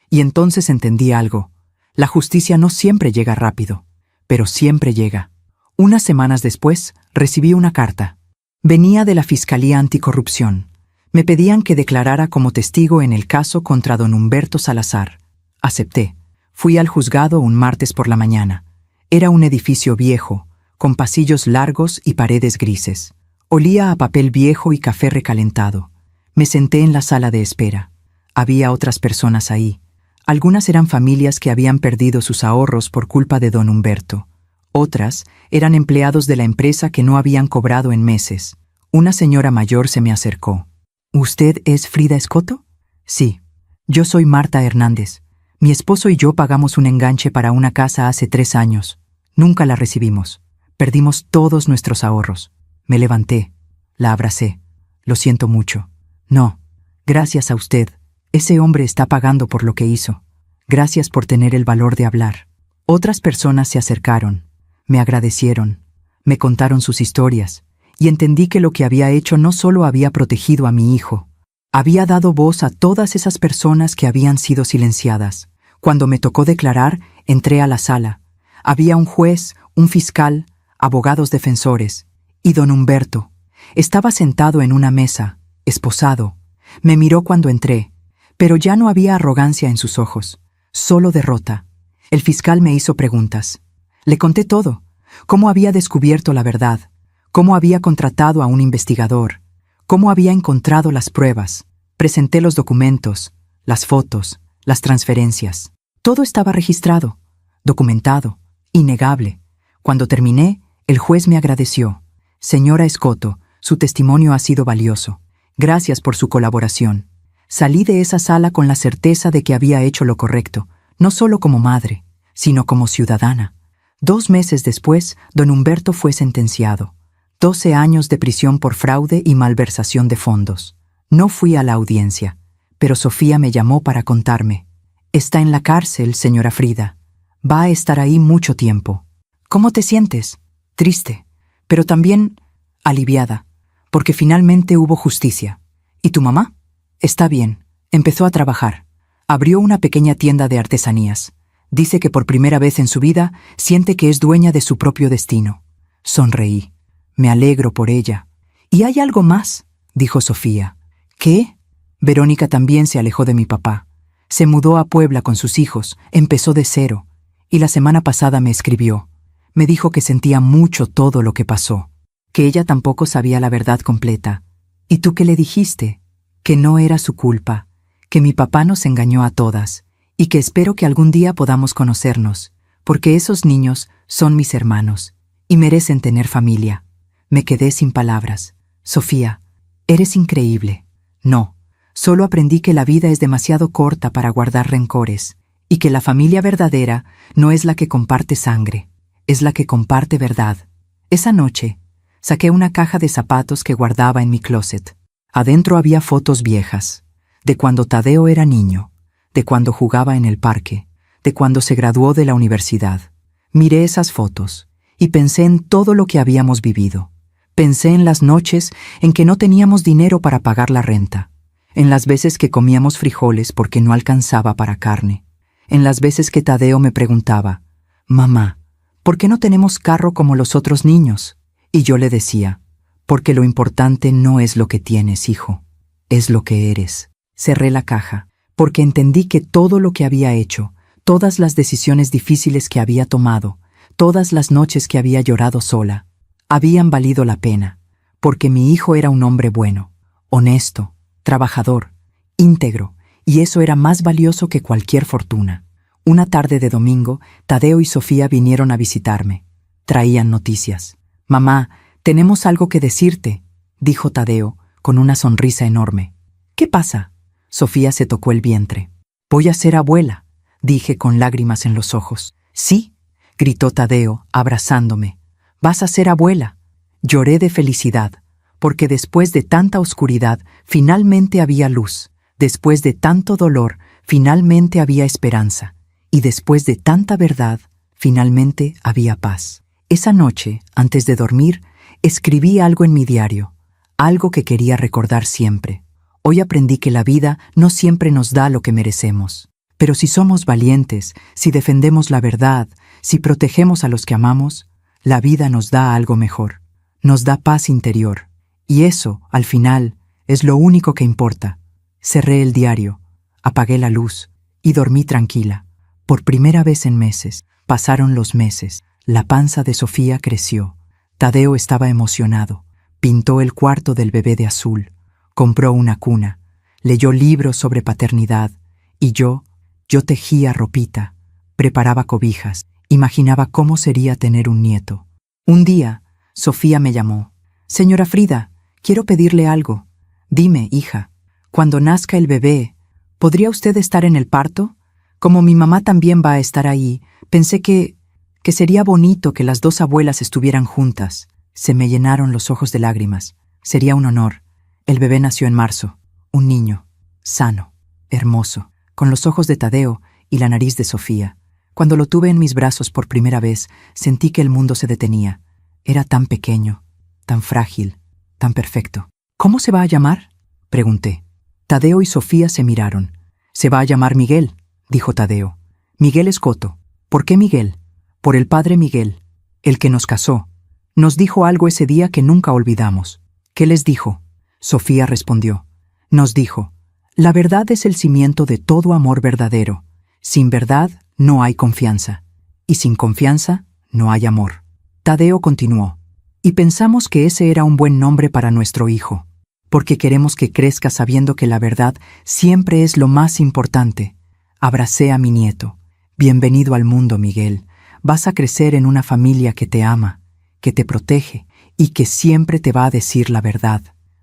Y entonces entendí algo. La justicia no siempre llega rápido, pero siempre llega. Unas semanas después, recibí una carta. Venía de la Fiscalía Anticorrupción. Me pedían que declarara como testigo en el caso contra don Humberto Salazar. Acepté. Fui al juzgado un martes por la mañana. Era un edificio viejo, con pasillos largos y paredes grises. Olía a papel viejo y café recalentado. Me senté en la sala de espera. Había otras personas ahí. Algunas eran familias que habían perdido sus ahorros por culpa de don Humberto. Otras eran empleados de la empresa que no habían cobrado en meses. Una señora mayor se me acercó. ¿Usted es Frida Escoto? Sí. Yo soy Marta Hernández. Mi esposo y yo pagamos un enganche para una casa hace 3 años. Nunca la recibimos. Perdimos todos nuestros ahorros. Me levanté. La abracé. Lo siento mucho. No. Gracias a usted. Ese hombre está pagando por lo que hizo. Gracias por tener el valor de hablar. Otras personas se acercaron. Me agradecieron. Me contaron sus historias. Y entendí que lo que había hecho no solo había protegido a mi hijo. Había dado voz a todas esas personas que habían sido silenciadas. Cuando me tocó declarar, entré a la sala. Había un juez, un fiscal, abogados defensores. Y don Humberto. Estaba sentado en una mesa, esposado. Me miró cuando entré, pero ya no había arrogancia en sus ojos, solo derrota. El fiscal me hizo preguntas. Le conté todo, cómo había descubierto la verdad, cómo había contratado a un investigador, cómo había encontrado las pruebas. Presenté los documentos, las fotos, las transferencias. Todo estaba registrado, documentado, innegable. Cuando terminé, el juez me agradeció. Señora Escoto, su testimonio ha sido valioso. Gracias por su colaboración. Salí de esa sala con la certeza de que había hecho lo correcto, no solo como madre, sino como ciudadana. 2 meses después, don Humberto fue sentenciado. 12 años de prisión por fraude y malversación de fondos. No fui a la audiencia, pero Sofía me llamó para contarme. Está en la cárcel, señora Frida. Va a estar ahí mucho tiempo. ¿Cómo te sientes? Triste, pero también aliviada, porque finalmente hubo justicia. ¿Y tu mamá? Está bien. Empezó a trabajar. Abrió una pequeña tienda de artesanías. Dice que por primera vez en su vida siente que es dueña de su propio destino. Sonreí. Me alegro por ella. «¿Y hay algo más?», dijo Sofía. «¿Qué?». Verónica también se alejó de mi papá. Se mudó a Puebla con sus hijos, empezó de cero, y la semana pasada me escribió. Me dijo que sentía mucho todo lo que pasó, que ella tampoco sabía la verdad completa. «¿Y tú qué le dijiste?». Que no era su culpa, que mi papá nos engañó a todas, y que espero que algún día podamos conocernos, porque esos niños son mis hermanos, y merecen tener familia. Me quedé sin palabras. Sofía, eres increíble. No, solo aprendí que la vida es demasiado corta para guardar rencores, y que la familia verdadera no es la que comparte sangre, es la que comparte verdad. Esa noche, saqué una caja de zapatos que guardaba en mi closet. Adentro había fotos viejas, de cuando Tadeo era niño, de cuando jugaba en el parque, de cuando se graduó de la universidad. Miré esas fotos y pensé en todo lo que habíamos vivido. Pensé en las noches en que no teníamos dinero para pagar la renta, en las veces que comíamos frijoles porque no alcanzaba para carne, en las veces que Tadeo me preguntaba, «Mamá, ¿por qué no tenemos carro como los otros niños?». Y yo le decía, «Porque lo importante no es lo que tienes, hijo, es lo que eres». Cerré la caja, porque entendí que todo lo que había hecho, todas las decisiones difíciles que había tomado, todas las noches que había llorado sola, habían valido la pena, porque mi hijo era un hombre bueno, honesto, trabajador, íntegro, y eso era más valioso que cualquier fortuna. Una tarde de domingo, Tadeo y Sofía vinieron a visitarme. Traían noticias. «Mamá, tenemos algo que decirte», dijo Tadeo, con una sonrisa enorme. «¿Qué pasa?». Sofía se tocó el vientre. «Voy a ser abuela», dije con lágrimas en los ojos. «Sí», gritó Tadeo, abrazándome. «Vas a ser abuela». Lloré de felicidad, porque después de tanta oscuridad, finalmente había luz. Después de tanto dolor, finalmente había esperanza. Y después de tanta verdad, finalmente había paz. Esa noche, antes de dormir, escribí algo en mi diario, algo que quería recordar siempre. Hoy aprendí que la vida no siempre nos da lo que merecemos. Pero si somos valientes, si defendemos la verdad, si protegemos a los que amamos, la vida nos da algo mejor. Nos da paz interior. Y eso, al final, es lo único que importa. Cerré el diario, apagué la luz y dormí tranquila. Por primera vez en meses, pasaron los meses. La panza de Sofía creció. Tadeo estaba emocionado. Pintó el cuarto del bebé de azul. Compró una cuna. Leyó libros sobre paternidad. Y yo tejía ropita. Preparaba cobijas. Imaginaba cómo sería tener un nieto. Un día, Sofía me llamó. «Señora Frida, quiero pedirle algo». «Dime, hija, cuando nazca el bebé, ¿podría usted estar en el parto? Como mi mamá también va a estar ahí, pensé que sería bonito que las 2 abuelas estuvieran juntas». Se me llenaron los ojos de lágrimas. Sería un honor. El bebé nació en marzo. Un niño, sano, hermoso, con los ojos de Tadeo y la nariz de Sofía. Cuando lo tuve en mis brazos por primera vez, sentí que el mundo se detenía. Era tan pequeño, tan frágil, tan perfecto. «¿Cómo se va a llamar?», pregunté. Tadeo y Sofía se miraron. «Se va a llamar Miguel», dijo Tadeo. «Miguel Escoto». «¿Por qué Miguel?». «Por el padre Miguel, el que nos casó. Nos dijo algo ese día que nunca olvidamos». «¿Qué les dijo?». Sofía respondió. «Nos dijo, la verdad es el cimiento de todo amor verdadero. Sin verdad no hay confianza, y sin confianza no hay amor». Tadeo continuó. «Y pensamos que ese era un buen nombre para nuestro hijo». porque queremos que crezca sabiendo que la verdad siempre es lo más importante. Abracé a mi nieto. Bienvenido al mundo, Miguel. Vas a crecer en una familia que te ama, que te protege y que siempre te va a decir la verdad.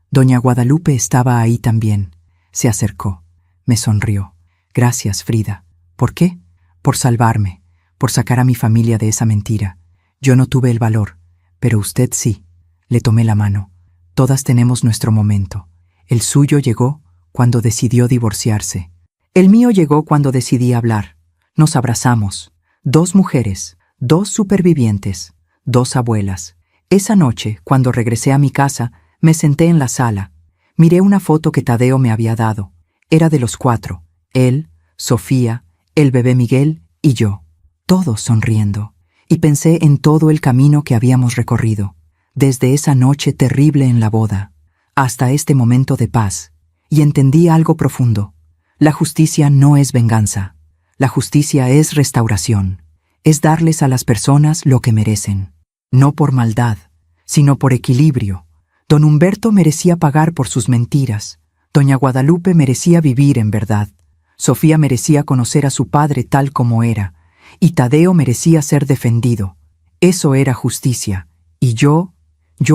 Doña Guadalupe estaba ahí también. Se acercó. Me sonrió. Gracias, Frida. ¿Por qué? Por salvarme, por sacar a mi familia de esa mentira. Yo no tuve el valor, pero usted sí. Le tomé la mano. Todas tenemos nuestro momento. El suyo llegó cuando decidió divorciarse. El mío llegó cuando decidí hablar. Nos abrazamos. 2 mujeres, 2 supervivientes, 2 abuelas. Esa noche, cuando regresé a mi casa, me senté en la sala. Miré una foto que Tadeo me había dado. Era de los 4. Él, Sofía, el bebé Miguel y yo. Todos sonriendo. Y pensé en todo el camino que habíamos recorrido. Desde esa noche terrible en la boda, hasta este momento de paz, y entendí algo profundo. La justicia no es venganza. La justicia es restauración. Es darles a las personas lo que merecen. No por maldad, sino por equilibrio. Don Humberto merecía pagar por sus mentiras. Doña Guadalupe merecía vivir en verdad. Sofía merecía conocer a su padre tal como era. Y Tadeo merecía ser defendido. Eso era justicia. Y yo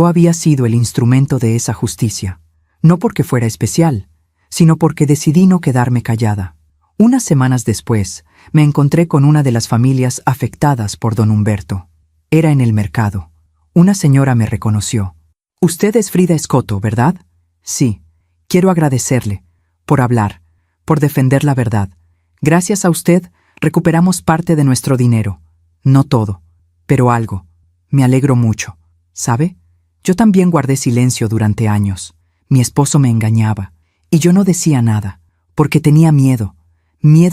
había sido el instrumento de esa justicia, no porque fuera especial, sino porque decidí no quedarme callada. Unas semanas después, me encontré con una de las familias afectadas por don Humberto. Era en el mercado. Una señora me reconoció. «Usted es Frida Escoto, ¿verdad?» «Sí. Quiero agradecerle, por hablar, por defender la verdad. Gracias a usted, recuperamos parte de nuestro dinero. No todo, pero algo. Me alegro mucho. ¿Sabe? Yo también guardé silencio durante años. Mi esposo me engañaba, y yo no decía nada, porque tenía miedo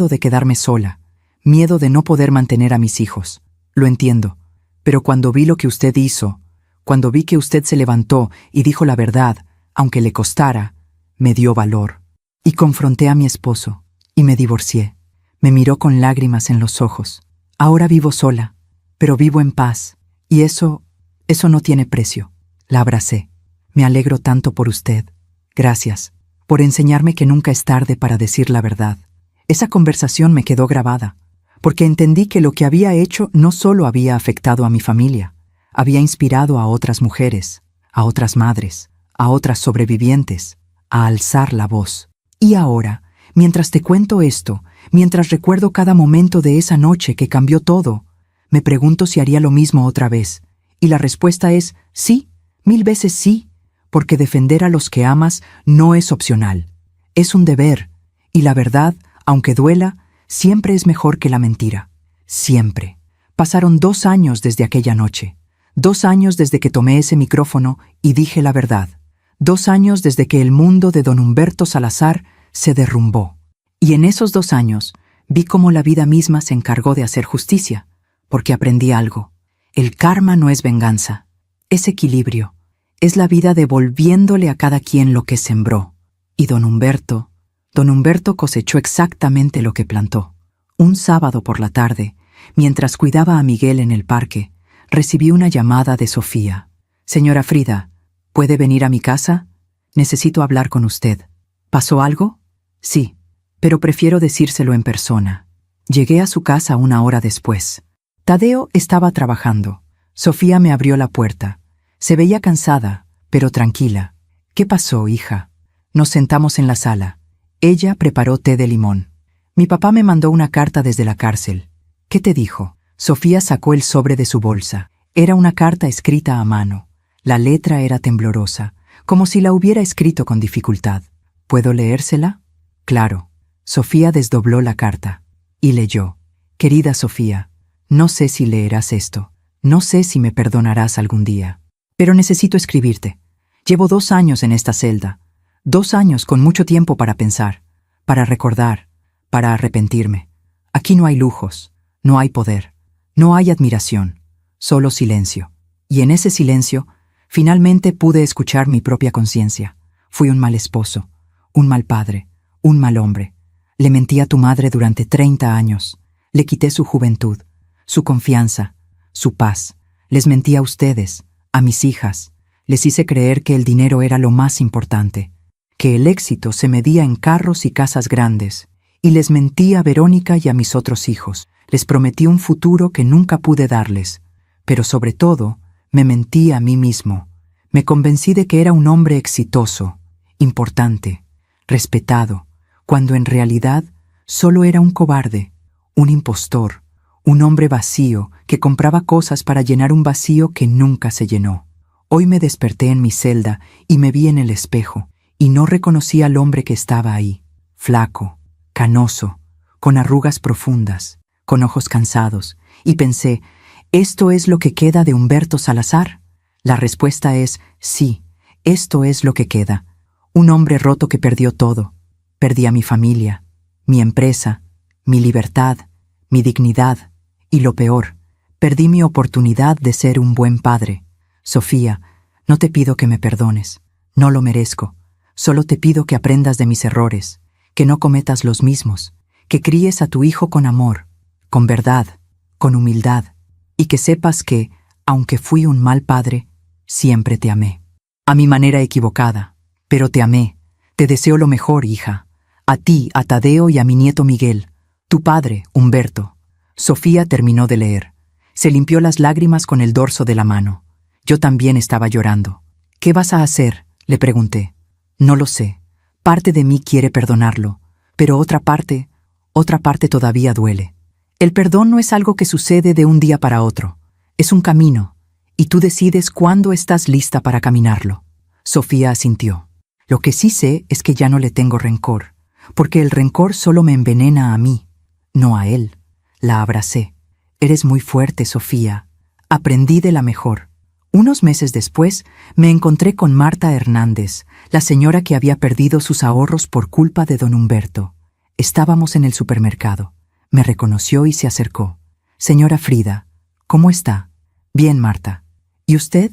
de quedarme sola, miedo de no poder mantener a mis hijos. Lo entiendo, pero cuando vi lo que usted hizo, cuando vi que usted se levantó y dijo la verdad, aunque le costara, me dio valor. Y confronté a mi esposo, y me divorcié. Me miró con lágrimas en los ojos. Ahora vivo sola, pero vivo en paz, y eso no tiene precio. La abracé. Me alegro tanto por usted. Gracias, por enseñarme que nunca es tarde para decir la verdad. Esa conversación me quedó grabada, porque entendí que lo que había hecho no solo había afectado a mi familia, había inspirado a otras mujeres, a otras madres, a otras sobrevivientes, a alzar la voz. Y ahora, mientras te cuento esto, mientras recuerdo cada momento de esa noche que cambió todo, me pregunto si haría lo mismo otra vez. Y la respuesta es sí. 1000 veces sí, porque defender a los que amas no es opcional, es un deber, y la verdad, aunque duela, siempre es mejor que la mentira. Siempre. Pasaron 2 años desde aquella noche, 2 años desde que tomé ese micrófono y dije la verdad, 2 años desde que el mundo de don Humberto Salazar se derrumbó. Y en esos 2 años vi cómo la vida misma se encargó de hacer justicia, porque aprendí algo. El karma no es venganza, es equilibrio. Es la vida devolviéndole a cada quien lo que sembró. Y don Humberto cosechó exactamente lo que plantó. Un sábado por la tarde, mientras cuidaba a Miguel en el parque, recibí una llamada de Sofía. «Señora Frida, ¿puede venir a mi casa? Necesito hablar con usted». «¿Pasó algo?» «Sí, pero prefiero decírselo en persona». Llegué a su casa 1 hora después. Tadeo estaba trabajando. Sofía me abrió la puerta. Se veía cansada, pero tranquila. «¿Qué pasó, hija?» Nos sentamos en la sala. Ella preparó té de limón. «Mi papá me mandó una carta desde la cárcel». «¿Qué te dijo?» Sofía sacó el sobre de su bolsa. Era una carta escrita a mano. La letra era temblorosa, como si la hubiera escrito con dificultad. «¿Puedo leérsela?» «Claro». Sofía desdobló la carta y leyó. «Querida Sofía, no sé si leerás esto. No sé si me perdonarás algún día. Pero necesito escribirte. Llevo 2 años en esta celda. 2 años con mucho tiempo para pensar, para recordar, para arrepentirme. Aquí no hay lujos, no hay poder, no hay admiración, solo silencio. Y en ese silencio, finalmente pude escuchar mi propia conciencia. Fui un mal esposo, un mal padre, un mal hombre. Le mentí a tu madre durante 30 años. Le quité su juventud, su confianza, su paz. Les mentí a ustedes, a mis hijas. Les hice creer que el dinero era lo más importante, que el éxito se medía en carros y casas grandes, y les mentí a Verónica y a mis otros hijos. Les prometí un futuro que nunca pude darles, pero sobre todo, me mentí a mí mismo. Me convencí de que era un hombre exitoso, importante, respetado, cuando en realidad solo era un cobarde, un impostor, un hombre vacío que compraba cosas para llenar un vacío que nunca se llenó. Hoy me desperté en mi celda y me vi en el espejo, y no reconocí al hombre que estaba ahí, flaco, canoso, con arrugas profundas, con ojos cansados, y pensé, ¿esto es lo que queda de Humberto Salazar? La respuesta es sí, esto es lo que queda. Un hombre roto que perdió todo. Perdí a mi familia, mi empresa, mi libertad, mi dignidad, y lo peor, perdí mi oportunidad de ser un buen padre. Sofía, no te pido que me perdones, no lo merezco. Solo te pido que aprendas de mis errores, que no cometas los mismos, que críes a tu hijo con amor, con verdad, con humildad, y que sepas que, aunque fui un mal padre, siempre te amé. A mi manera equivocada, pero te amé. Te deseo lo mejor, hija. A ti, a Tadeo y a mi nieto Miguel. Tu padre, Humberto. Sofía terminó de leer. Se limpió las lágrimas con el dorso de la mano. Yo también estaba llorando. ¿Qué vas a hacer?, le pregunté. No lo sé. Parte de mí quiere perdonarlo, pero otra parte todavía duele. El perdón no es algo que sucede de un día para otro. Es un camino, y tú decides cuándo estás lista para caminarlo. Sofía asintió. Lo que sí sé es que ya no le tengo rencor, porque el rencor solo me envenena a mí, no a él. La abracé. Eres muy fuerte, Sofía. Aprendí de la mejor. Unos meses después, me encontré con Marta Hernández, la señora que había perdido sus ahorros por culpa de don Humberto. Estábamos en el supermercado. Me reconoció y se acercó. Señora Frida, ¿cómo está? Bien, Marta. ¿Y usted?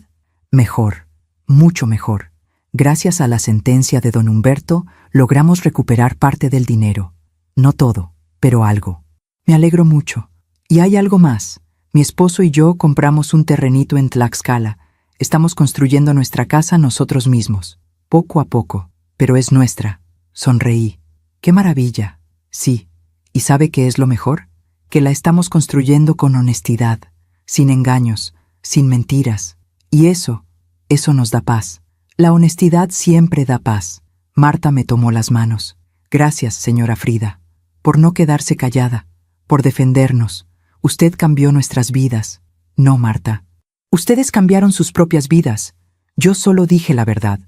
Mejor, mucho mejor. Gracias a la sentencia de don Humberto, logramos recuperar parte del dinero. No todo, pero algo. Me alegro mucho. Y hay algo más. Mi esposo y yo compramos un terrenito en Tlaxcala. Estamos construyendo nuestra casa nosotros mismos, poco a poco, pero es nuestra. Sonreí. ¡Qué maravilla! Sí. ¿Y sabe qué es lo mejor? Que la estamos construyendo con honestidad, sin engaños, sin mentiras. Y eso nos da paz. La honestidad siempre da paz. Marta me tomó las manos. Gracias, señora Frida, por no quedarse callada, por defendernos. Usted cambió nuestras vidas. No, Marta. Ustedes cambiaron sus propias vidas. Yo solo dije la verdad.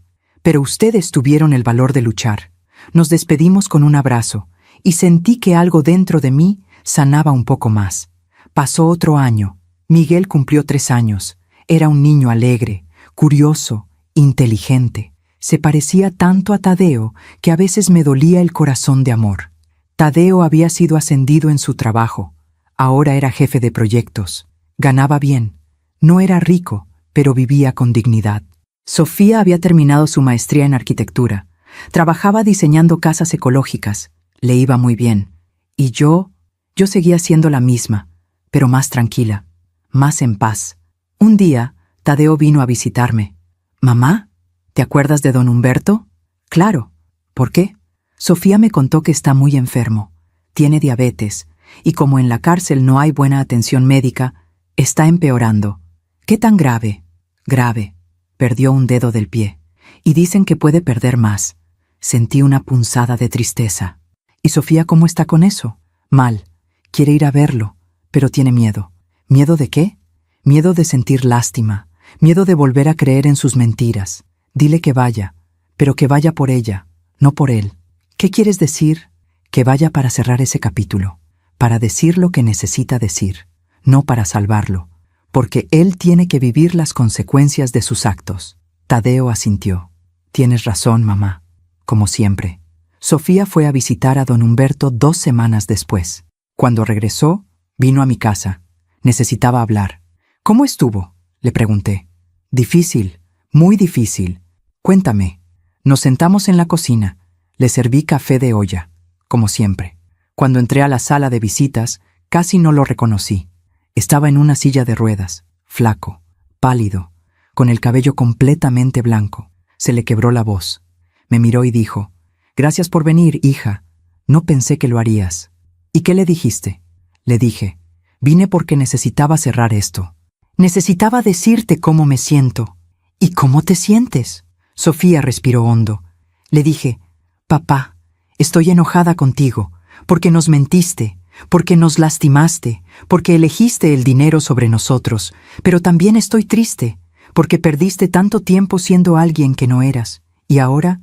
Pero ustedes tuvieron el valor de luchar. Nos despedimos con un abrazo, y sentí que algo dentro de mí sanaba un poco más. Pasó otro año. Miguel cumplió 3 años. Era un niño alegre, curioso, inteligente. Se parecía tanto a Tadeo que a veces me dolía el corazón de amor. Tadeo había sido ascendido en su trabajo. Ahora era jefe de proyectos. Ganaba bien. No era rico, pero vivía con dignidad. Sofía había terminado su maestría en arquitectura. Trabajaba diseñando casas ecológicas. Le iba muy bien. Y yo seguía siendo la misma, pero más tranquila, más en paz. Un día, Tadeo vino a visitarme. «Mamá, ¿te acuerdas de don Humberto?» «Claro». «¿Por qué?» Sofía me contó que está muy enfermo. Tiene diabetes. Y como en la cárcel no hay buena atención médica, está empeorando. ¿Qué tan grave? Grave. Perdió un dedo del pie. Y dicen que puede perder más. Sentí una punzada de tristeza. ¿Y Sofía cómo está con eso? Mal. Quiere ir a verlo, pero tiene miedo. ¿Miedo de qué? Miedo de sentir lástima. Miedo de volver a creer en sus mentiras. Dile que vaya, pero que vaya por ella, no por él. ¿Qué quieres decir? Que vaya para cerrar ese capítulo. Para decir lo que necesita decir, no para salvarlo, porque él tiene que vivir las consecuencias de sus actos. Tadeo asintió. Tienes razón, mamá, como siempre. Sofía fue a visitar a don Humberto 2 semanas después. Cuando regresó, vino a mi casa. Necesitaba hablar. ¿Cómo estuvo?, le pregunté. Difícil, muy difícil. Cuéntame. Nos sentamos en la cocina. Le serví café de olla, como siempre. Cuando entré a la sala de visitas, casi no lo reconocí. Estaba en una silla de ruedas, flaco, pálido, con el cabello completamente blanco. Se le quebró la voz. Me miró y dijo, «Gracias por venir, hija. No pensé que lo harías». «¿Y qué le dijiste?» Le dije, «Vine porque necesitaba cerrar esto. Necesitaba decirte cómo me siento». «¿Y cómo te sientes?» Sofía respiró hondo. Le dije, «Papá, estoy enojada contigo, porque nos mentiste, porque nos lastimaste, porque elegiste el dinero sobre nosotros, pero también estoy triste, porque perdiste tanto tiempo siendo alguien que no eras, y ahora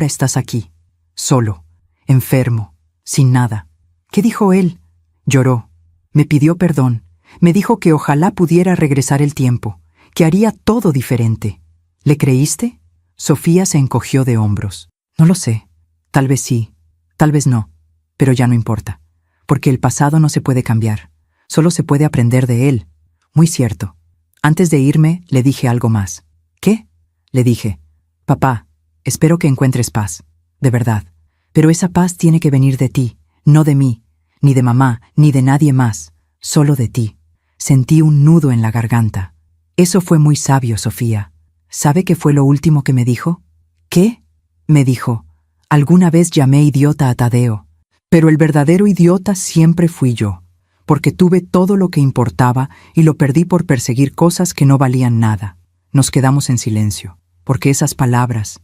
estás aquí, solo, enfermo, sin nada». ¿Qué dijo él? Lloró. Me pidió perdón. Me dijo que ojalá pudiera regresar el tiempo, que haría todo diferente. ¿Le creíste? Sofía se encogió de hombros. No lo sé. Tal vez sí, tal vez no, pero ya no importa, porque el pasado no se puede cambiar, solo se puede aprender de él. Muy cierto. Antes de irme, le dije algo más. ¿Qué? Le dije, «Papá, espero que encuentres paz, de verdad, pero esa paz tiene que venir de ti, no de mí, ni de mamá, ni de nadie más, solo de ti». Sentí un nudo en la garganta. Eso fue muy sabio, Sofía. ¿Sabe qué fue lo último que me dijo? ¿Qué? Me dijo, «Alguna vez llamé idiota a Tadeo, pero el verdadero idiota siempre fui yo, porque tuve todo lo que importaba y lo perdí por perseguir cosas que no valían nada». Nos quedamos en silencio, porque esas palabras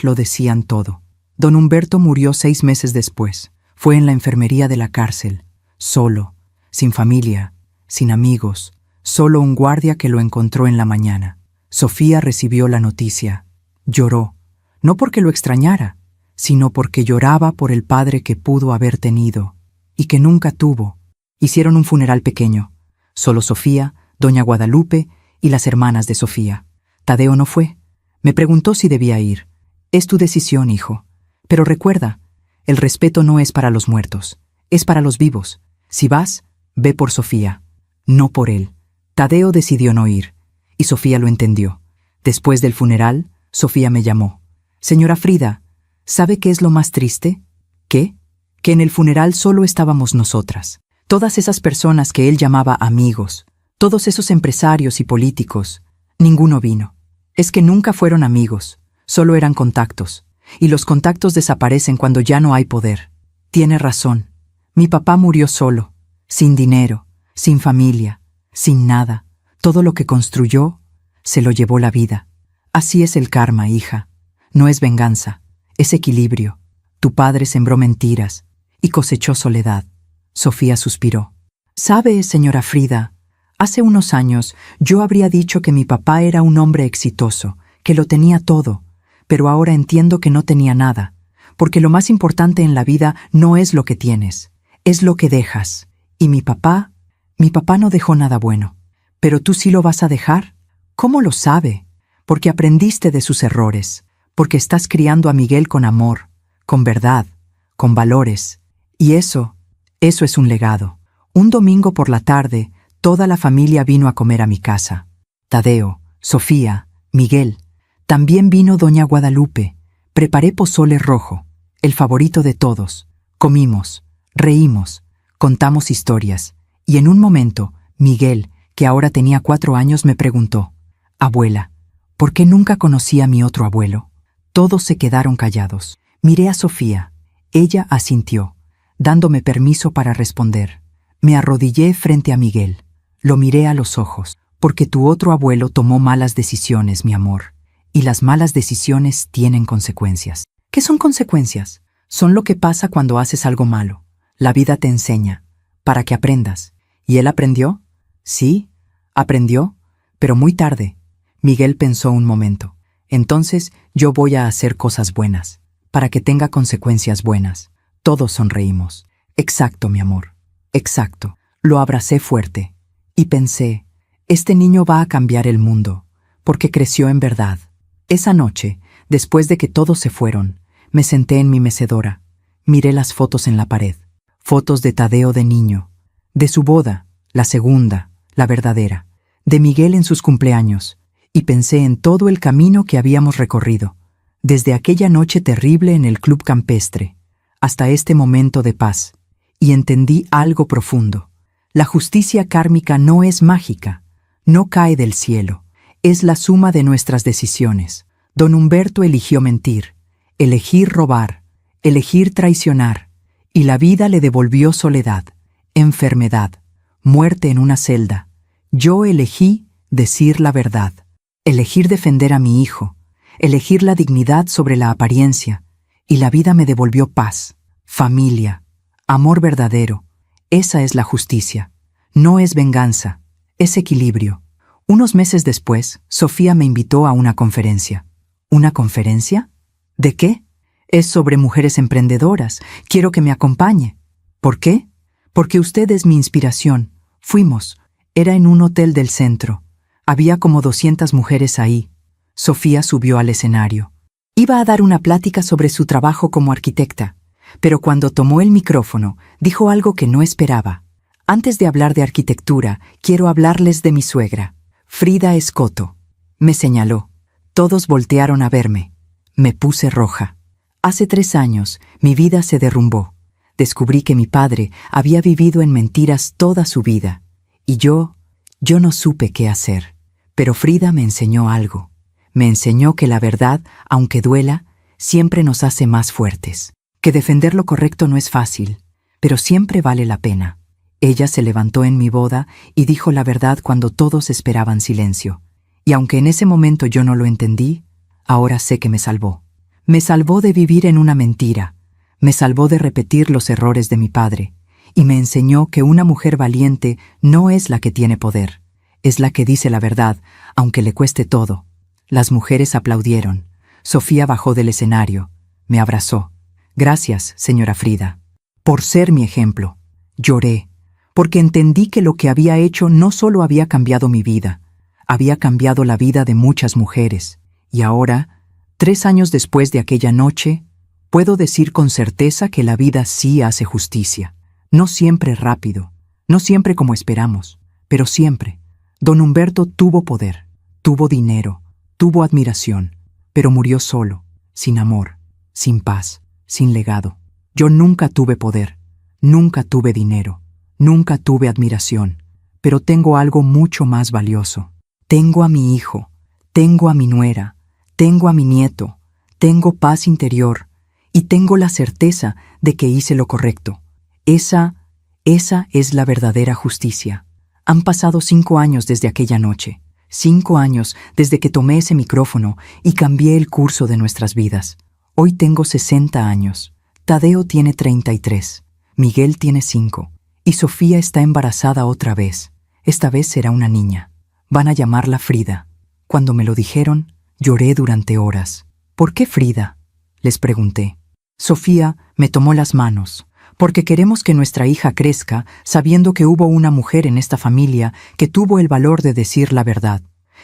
lo decían todo. Don Humberto murió 6 meses después. Fue en la enfermería de la cárcel, solo, sin familia, sin amigos, solo un guardia que lo encontró en la mañana. Sofía recibió la noticia. Lloró, no porque lo extrañara, sino porque lloraba por el padre que pudo haber tenido y que nunca tuvo. Hicieron un funeral pequeño, solo Sofía, doña Guadalupe y las hermanas de Sofía. Tadeo no fue. Me preguntó si debía ir. «Es tu decisión, hijo. Pero recuerda, el respeto no es para los muertos, es para los vivos. Si vas, ve por Sofía, no por él». Tadeo decidió no ir, y Sofía lo entendió. Después del funeral, Sofía me llamó. «Señora Frida, ¿sabe qué es lo más triste?» «¿Qué?» «Que en el funeral solo estábamos nosotras. Todas esas personas que él llamaba amigos, todos esos empresarios y políticos, ninguno vino. Es que nunca fueron amigos, solo eran contactos, y los contactos desaparecen cuando ya no hay poder». Tiene razón. Mi papá murió solo, sin dinero, sin familia, sin nada. Todo lo que construyó, se lo llevó la vida. Así es el karma, hija. No es venganza, es equilibrio. Tu padre sembró mentiras y cosechó soledad. Sofía suspiró. «¿Sabe, señora Frida? Hace unos años yo habría dicho que mi papá era un hombre exitoso, que lo tenía todo, pero ahora entiendo que no tenía nada, porque lo más importante en la vida no es lo que tienes, es lo que dejas. Y mi papá no dejó nada bueno. ¿Pero tú sí lo vas a dejar? ¿Cómo lo sabe? Porque aprendiste de sus errores, porque estás criando a Miguel con amor, con verdad, con valores. Y eso es un legado». Un domingo por la tarde, toda la familia vino a comer a mi casa. Tadeo, Sofía, Miguel. También vino doña Guadalupe. Preparé pozole rojo, el favorito de todos. Comimos, reímos, contamos historias. Y en un momento, Miguel, que ahora tenía 4 años, me preguntó, «Abuela, ¿por qué nunca conocí a mi otro abuelo?» Todos se quedaron callados. Miré a Sofía. Ella asintió, dándome permiso para responder. Me arrodillé frente a Miguel. Lo miré a los ojos. «Porque tu otro abuelo tomó malas decisiones, mi amor. Y las malas decisiones tienen consecuencias». ¿Qué son consecuencias? Son lo que pasa cuando haces algo malo. La vida te enseña, para que aprendas. ¿Y él aprendió? Sí, aprendió, pero muy tarde. Miguel pensó un momento. «Entonces yo voy a hacer cosas buenas, para que tenga consecuencias buenas». Todos sonreímos. «Exacto, mi amor, exacto». Lo abracé fuerte y pensé, este niño va a cambiar el mundo, porque creció en verdad. Esa noche, después de que todos se fueron, me senté en mi mecedora. Miré las fotos en la pared. Fotos de Tadeo de niño, de su boda, la segunda, la verdadera, de Miguel en sus cumpleaños, y pensé en todo el camino que habíamos recorrido, desde aquella noche terrible en el club campestre, hasta este momento de paz, y entendí algo profundo. La justicia kármica no es mágica, no cae del cielo, Es la suma de nuestras decisiones. Don Humberto eligió mentir, elegir robar, elegir traicionar, y la vida le devolvió soledad, enfermedad, muerte en una celda. Yo elegí decir la verdad, elegir defender a mi hijo, elegir la dignidad sobre la apariencia, y la vida me devolvió paz, familia, amor verdadero. Esa es la justicia. No es venganza, es equilibrio. Unos meses después, Sofía me invitó a una conferencia. ¿Una conferencia? ¿De qué? Es sobre mujeres emprendedoras. Quiero que me acompañe. ¿Por qué? Porque usted es mi inspiración. Fuimos. Era en un hotel del centro. Había como 200 mujeres ahí. Sofía subió al escenario. Iba a dar una plática sobre su trabajo como arquitecta, pero cuando tomó el micrófono, dijo algo que no esperaba. Antes de hablar de arquitectura, quiero hablarles de mi suegra, Frida Escoto. Me señaló. Todos voltearon a verme. Me puse roja. Hace 3 años, mi vida se derrumbó. Descubrí que mi padre había vivido en mentiras toda su vida. Y yo no supe qué hacer. Pero Frida me enseñó algo. Me enseñó que la verdad, aunque duela, siempre nos hace más fuertes. Que defender lo correcto no es fácil, pero siempre vale la pena. Ella se levantó en mi boda y dijo la verdad cuando todos esperaban silencio. Y aunque en ese momento yo no lo entendí, ahora sé que me salvó. Me salvó de vivir en una mentira. Me salvó de repetir los errores de mi padre. Y me enseñó que una mujer valiente no es la que tiene poder. Es la que dice la verdad, aunque le cueste todo. Las mujeres aplaudieron. Sofía bajó del escenario. Me abrazó. Gracias, señora Frida, por ser mi ejemplo. Lloré, porque entendí que lo que había hecho no solo había cambiado mi vida, había cambiado la vida de muchas mujeres. Y ahora, 3 años después de aquella noche, puedo decir con certeza que la vida sí hace justicia. No siempre rápido, no siempre como esperamos, pero siempre. Don Humberto tuvo poder, tuvo dinero, tuvo admiración, pero murió solo, sin amor, sin paz, sin legado. Yo nunca tuve poder, nunca tuve dinero, nunca tuve admiración, pero tengo algo mucho más valioso. Tengo a mi hijo, tengo a mi nuera, tengo a mi nieto, tengo paz interior y tengo la certeza de que hice lo correcto. Esa es la verdadera justicia. Han pasado 5 años desde aquella noche, 5 años desde que tomé ese micrófono y cambié el curso de nuestras vidas. Hoy tengo 60 años, Tadeo tiene 33, Miguel tiene 5 y Sofía está embarazada otra vez. Esta vez será una niña. Van a llamarla Frida. Cuando me lo dijeron, lloré durante horas. ¿Por qué Frida?, les pregunté. Sofía me tomó las manos, porque queremos que nuestra hija crezca sabiendo que hubo una mujer en esta familia que tuvo el valor de decir la verdad,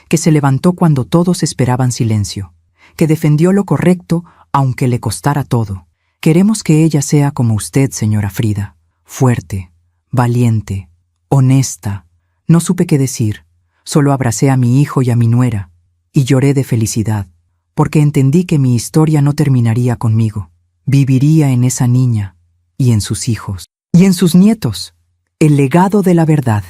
que se levantó cuando todos esperaban silencio, que defendió lo correcto aunque le costara todo. Queremos que ella sea como usted, señora Frida, fuerte, valiente, honesta. No supe qué decir, solo abracé a mi hijo y a mi nuera, y lloré de felicidad, porque entendí que mi historia no terminaría conmigo. Viviría en esa niña, y en sus hijos, y en sus nietos, el legado de la verdad.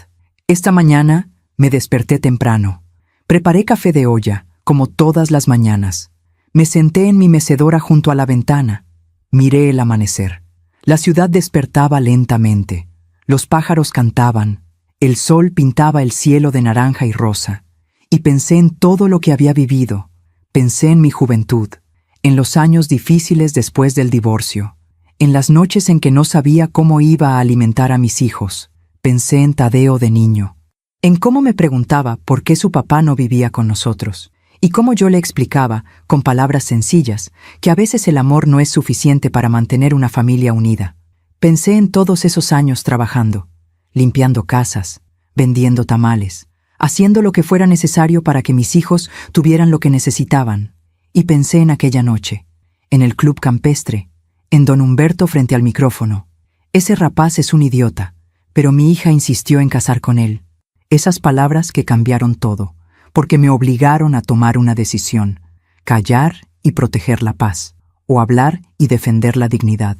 Esta mañana me desperté temprano. Preparé café de olla, como todas las mañanas. Me senté en mi mecedora junto a la ventana. Miré el amanecer. La ciudad despertaba lentamente. Los pájaros cantaban. El sol pintaba el cielo de naranja y rosa. Y pensé en todo lo que había vivido. Pensé en mi juventud, en los años difíciles después del divorcio, en las noches en que no sabía cómo iba a alimentar a mis hijos. Pensé en Tadeo de niño, en cómo me preguntaba por qué su papá no vivía con nosotros, y cómo yo le explicaba, con palabras sencillas, que a veces el amor no es suficiente para mantener una familia unida. Pensé en todos esos años trabajando, limpiando casas, vendiendo tamales, haciendo lo que fuera necesario para que mis hijos tuvieran lo que necesitaban. Y pensé en aquella noche, en el club campestre, en don Humberto frente al micrófono. Ese rapaz es un idiota, pero mi hija insistió en casar con él. Esas palabras que cambiaron todo, porque me obligaron a tomar una decisión: callar y proteger la paz, o hablar y defender la dignidad.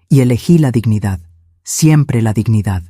Y elegí la dignidad, siempre la dignidad.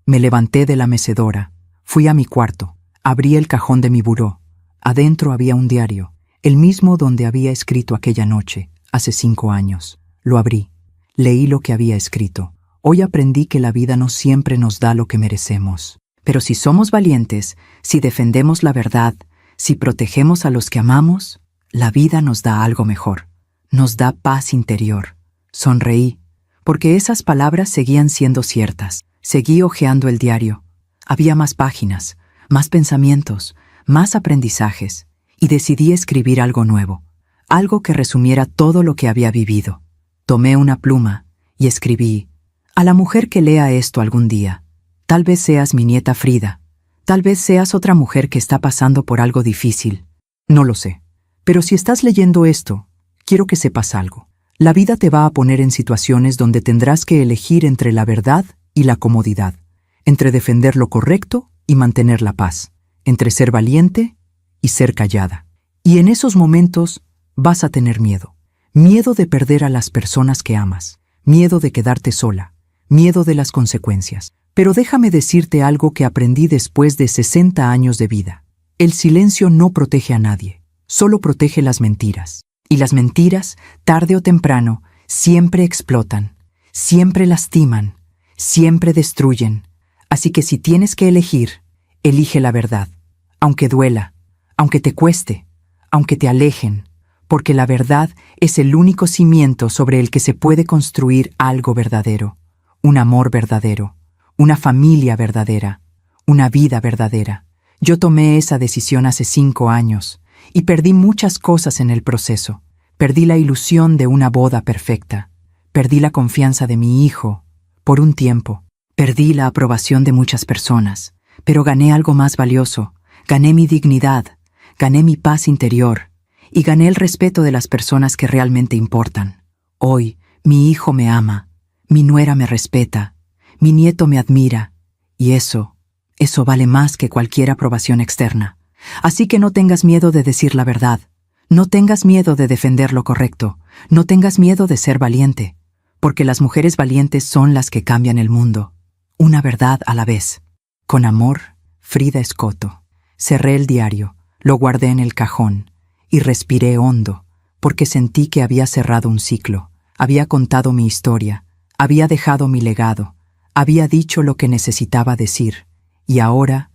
Me levanté de la mecedora, fui a mi cuarto, abrí el cajón de mi buró, Adentro había un diario, el mismo donde había escrito aquella noche, hace 5 años. Lo abrí. Leí lo que había escrito. Hoy aprendí que la vida no siempre nos da lo que merecemos. Pero si somos valientes, si defendemos la verdad, si protegemos a los que amamos, la vida nos da algo mejor. Nos da paz interior. Sonreí, porque esas palabras seguían siendo ciertas. Seguí hojeando el diario. Había más páginas, más pensamientos, más aprendizajes, y decidí escribir algo nuevo, algo que resumiera todo lo que había vivido. Tomé una pluma y escribí: a la mujer que lea esto algún día, tal vez seas mi nieta Frida, tal vez seas otra mujer que está pasando por algo difícil. No lo sé, pero si estás leyendo esto, quiero que sepas algo. La vida te va a poner en situaciones donde tendrás que elegir entre la verdad y la comodidad, entre defender lo correcto y mantener la paz, entre ser valiente y ser callada. Y en esos momentos vas a tener miedo. Miedo de perder a las personas que amas, miedo de quedarte sola, miedo de las consecuencias. Pero déjame decirte algo que aprendí después de 60 años de vida. El silencio no protege a nadie, solo protege las mentiras. Y las mentiras, tarde o temprano, siempre explotan, siempre lastiman, siempre destruyen. Así que si tienes que elegir, elige la verdad, aunque duela, aunque te cueste, aunque te alejen, porque la verdad es el único cimiento sobre el que se puede construir algo verdadero, un amor verdadero, una familia verdadera, una vida verdadera. Yo tomé esa decisión hace 5 años y perdí muchas cosas en el proceso. Perdí la ilusión de una boda perfecta, perdí la confianza de mi hijo, por un tiempo, perdí la aprobación de muchas personas, pero gané algo más valioso, gané mi dignidad, gané mi paz interior, y gané el respeto de las personas que realmente importan. Hoy, mi hijo me ama, mi nuera me respeta, mi nieto me admira, y eso vale más que cualquier aprobación externa. Así que no tengas miedo de decir la verdad, no tengas miedo de defender lo correcto, no tengas miedo de ser valiente, porque las mujeres valientes son las que cambian el mundo. Una verdad a la vez. Con amor, Frida Escoto. Cerré el diario, lo guardé en el cajón, y respiré hondo, porque sentí que había cerrado un ciclo, había contado mi historia, había dejado mi legado, había dicho lo que necesitaba decir, y ahora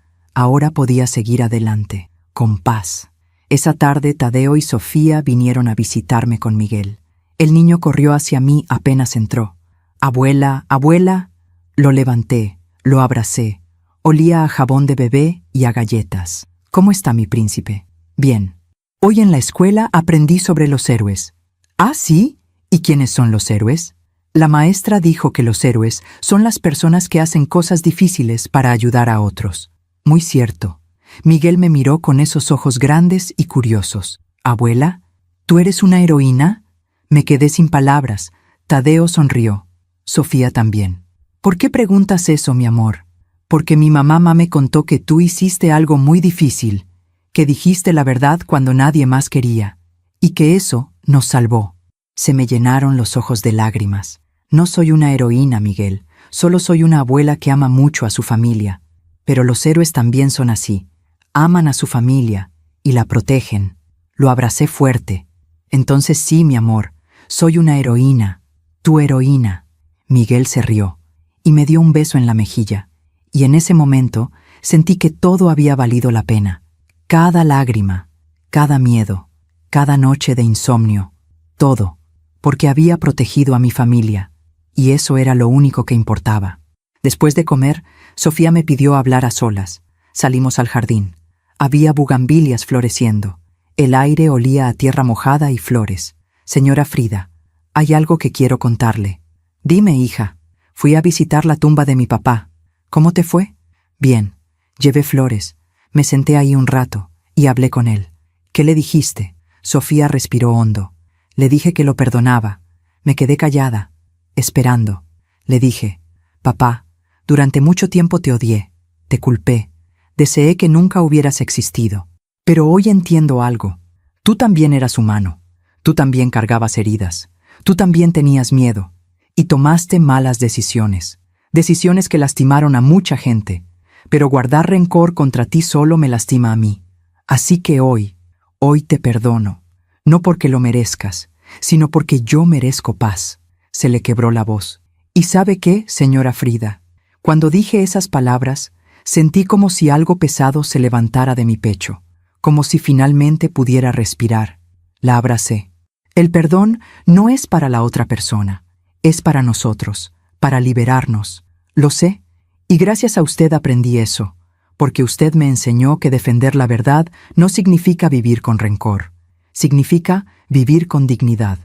podía seguir adelante, con paz. Esa tarde Tadeo y Sofía vinieron a visitarme con Miguel. El niño corrió hacia mí apenas entró. «Abuela, abuela». Lo levanté, lo abracé. Olía a jabón de bebé y a galletas. «¿Cómo está mi príncipe?» «Bien. Hoy en la escuela aprendí sobre los héroes». «¿Ah, sí? ¿Y quiénes son los héroes?» La maestra dijo que los héroes son las personas que hacen cosas difíciles para ayudar a otros. Muy cierto. Miguel me miró con esos ojos grandes y curiosos. «Abuela, ¿tú eres una heroína?» Me quedé sin palabras. Tadeo sonrió. Sofía también. «¿Por qué preguntas eso, mi amor?» «Porque mi mamá me contó que tú hiciste algo muy difícil, que dijiste la verdad cuando nadie más quería, y que eso nos salvó». Se me llenaron los ojos de lágrimas. No soy una heroína, Miguel, solo soy una abuela que ama mucho a su familia. Pero los héroes también son así. Aman a su familia y la protegen. Lo abracé fuerte. «Entonces sí, mi amor, soy una heroína, tu heroína». Miguel se rió y me dio un beso en la mejilla, y en ese momento sentí que todo había valido la pena. Cada lágrima, cada miedo, cada noche de insomnio, todo, porque había protegido a mi familia, y eso era lo único que importaba. Después de comer, Sofía me pidió hablar a solas. Salimos al jardín. Había bugambilias floreciendo. El aire olía a tierra mojada y flores. «Señora Frida, hay algo que quiero contarle». «Dime, hija». «Fui a visitar la tumba de mi papá». «¿Cómo te fue?» «Bien. Llevé flores. Me senté ahí un rato y hablé con él». «¿Qué le dijiste?» Sofía respiró hondo. Le dije que lo perdonaba. Me quedé callada, esperando. Le dije: «Papá, durante mucho tiempo te odié, te culpé, deseé que nunca hubieras existido. Pero hoy entiendo algo. Tú también eras humano. Tú también cargabas heridas. Tú también tenías miedo. Y tomaste malas decisiones. Decisiones que lastimaron a mucha gente. Pero guardar rencor contra ti solo me lastima a mí. Así que hoy te perdono, no porque lo merezcas, sino porque yo merezco paz. Se le quebró la voz. ¿Y sabe qué, señora Frida? Cuando dije esas palabras, sentí como si algo pesado se levantara de mi pecho, como si finalmente pudiera respirar. La abracé. El perdón no es para la otra persona, es para nosotros, para liberarnos. Lo sé, y gracias a usted aprendí eso, porque usted me enseñó que defender la verdad no significa vivir con rencor, significa vivir con dignidad.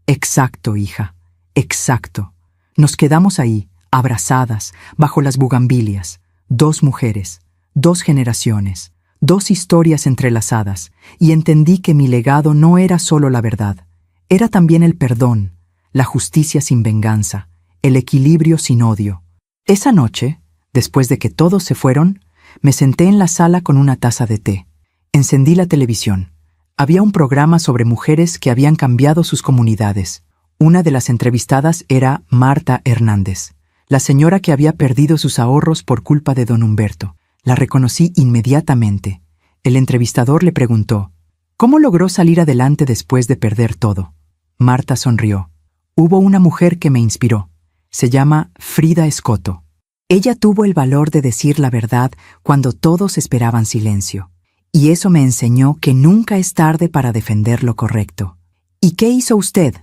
Exacto, hija, exacto. Nos quedamos ahí, abrazadas, bajo las bugambilias, 2 mujeres, 2 generaciones, 2 historias entrelazadas, y entendí que mi legado no era solo la verdad, era también el perdón, la justicia sin venganza, el equilibrio sin odio. Esa noche, después de que todos se fueron, me senté en la sala con una taza de té. Encendí la televisión. Había un programa sobre mujeres que habían cambiado sus comunidades. Una de las entrevistadas era Marta Hernández, la señora que había perdido sus ahorros por culpa de don Humberto. La reconocí inmediatamente. El entrevistador le preguntó, ¿cómo logró salir adelante después de perder todo? Marta sonrió. Hubo una mujer que me inspiró. Se llama Frida Escoto. Ella tuvo el valor de decir la verdad cuando todos esperaban silencio. Y eso me enseñó que nunca es tarde para defender lo correcto. ¿Y qué hizo usted?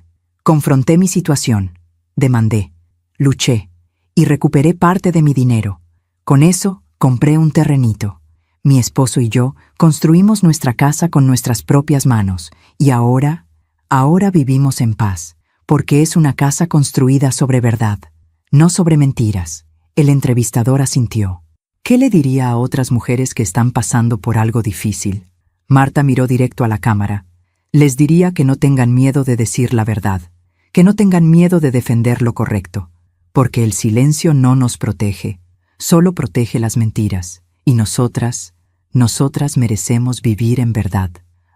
Confronté mi situación. Demandé. Luché. Y recuperé parte de mi dinero. Con eso, compré un terrenito. Mi esposo y yo construimos nuestra casa con nuestras propias manos. Y ahora vivimos en paz. Porque es una casa construida sobre verdad, no sobre mentiras. El entrevistador asintió. ¿Qué le diría a otras mujeres que están pasando por algo difícil? Marta miró directo a la cámara. Les diría que no tengan miedo de decir la verdad, que no tengan miedo de defender lo correcto, porque el silencio no nos protege, solo protege las mentiras, y nosotras merecemos vivir en verdad.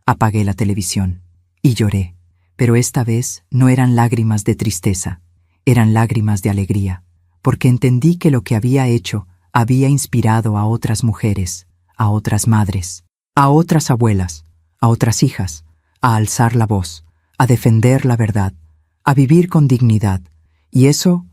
Apagué la televisión y lloré. Pero esta vez no eran lágrimas de tristeza, eran lágrimas de alegría, porque entendí que lo que había hecho había inspirado a otras mujeres, a otras madres, a otras abuelas, a otras hijas, a alzar la voz, a defender la verdad, a vivir con dignidad. Y eso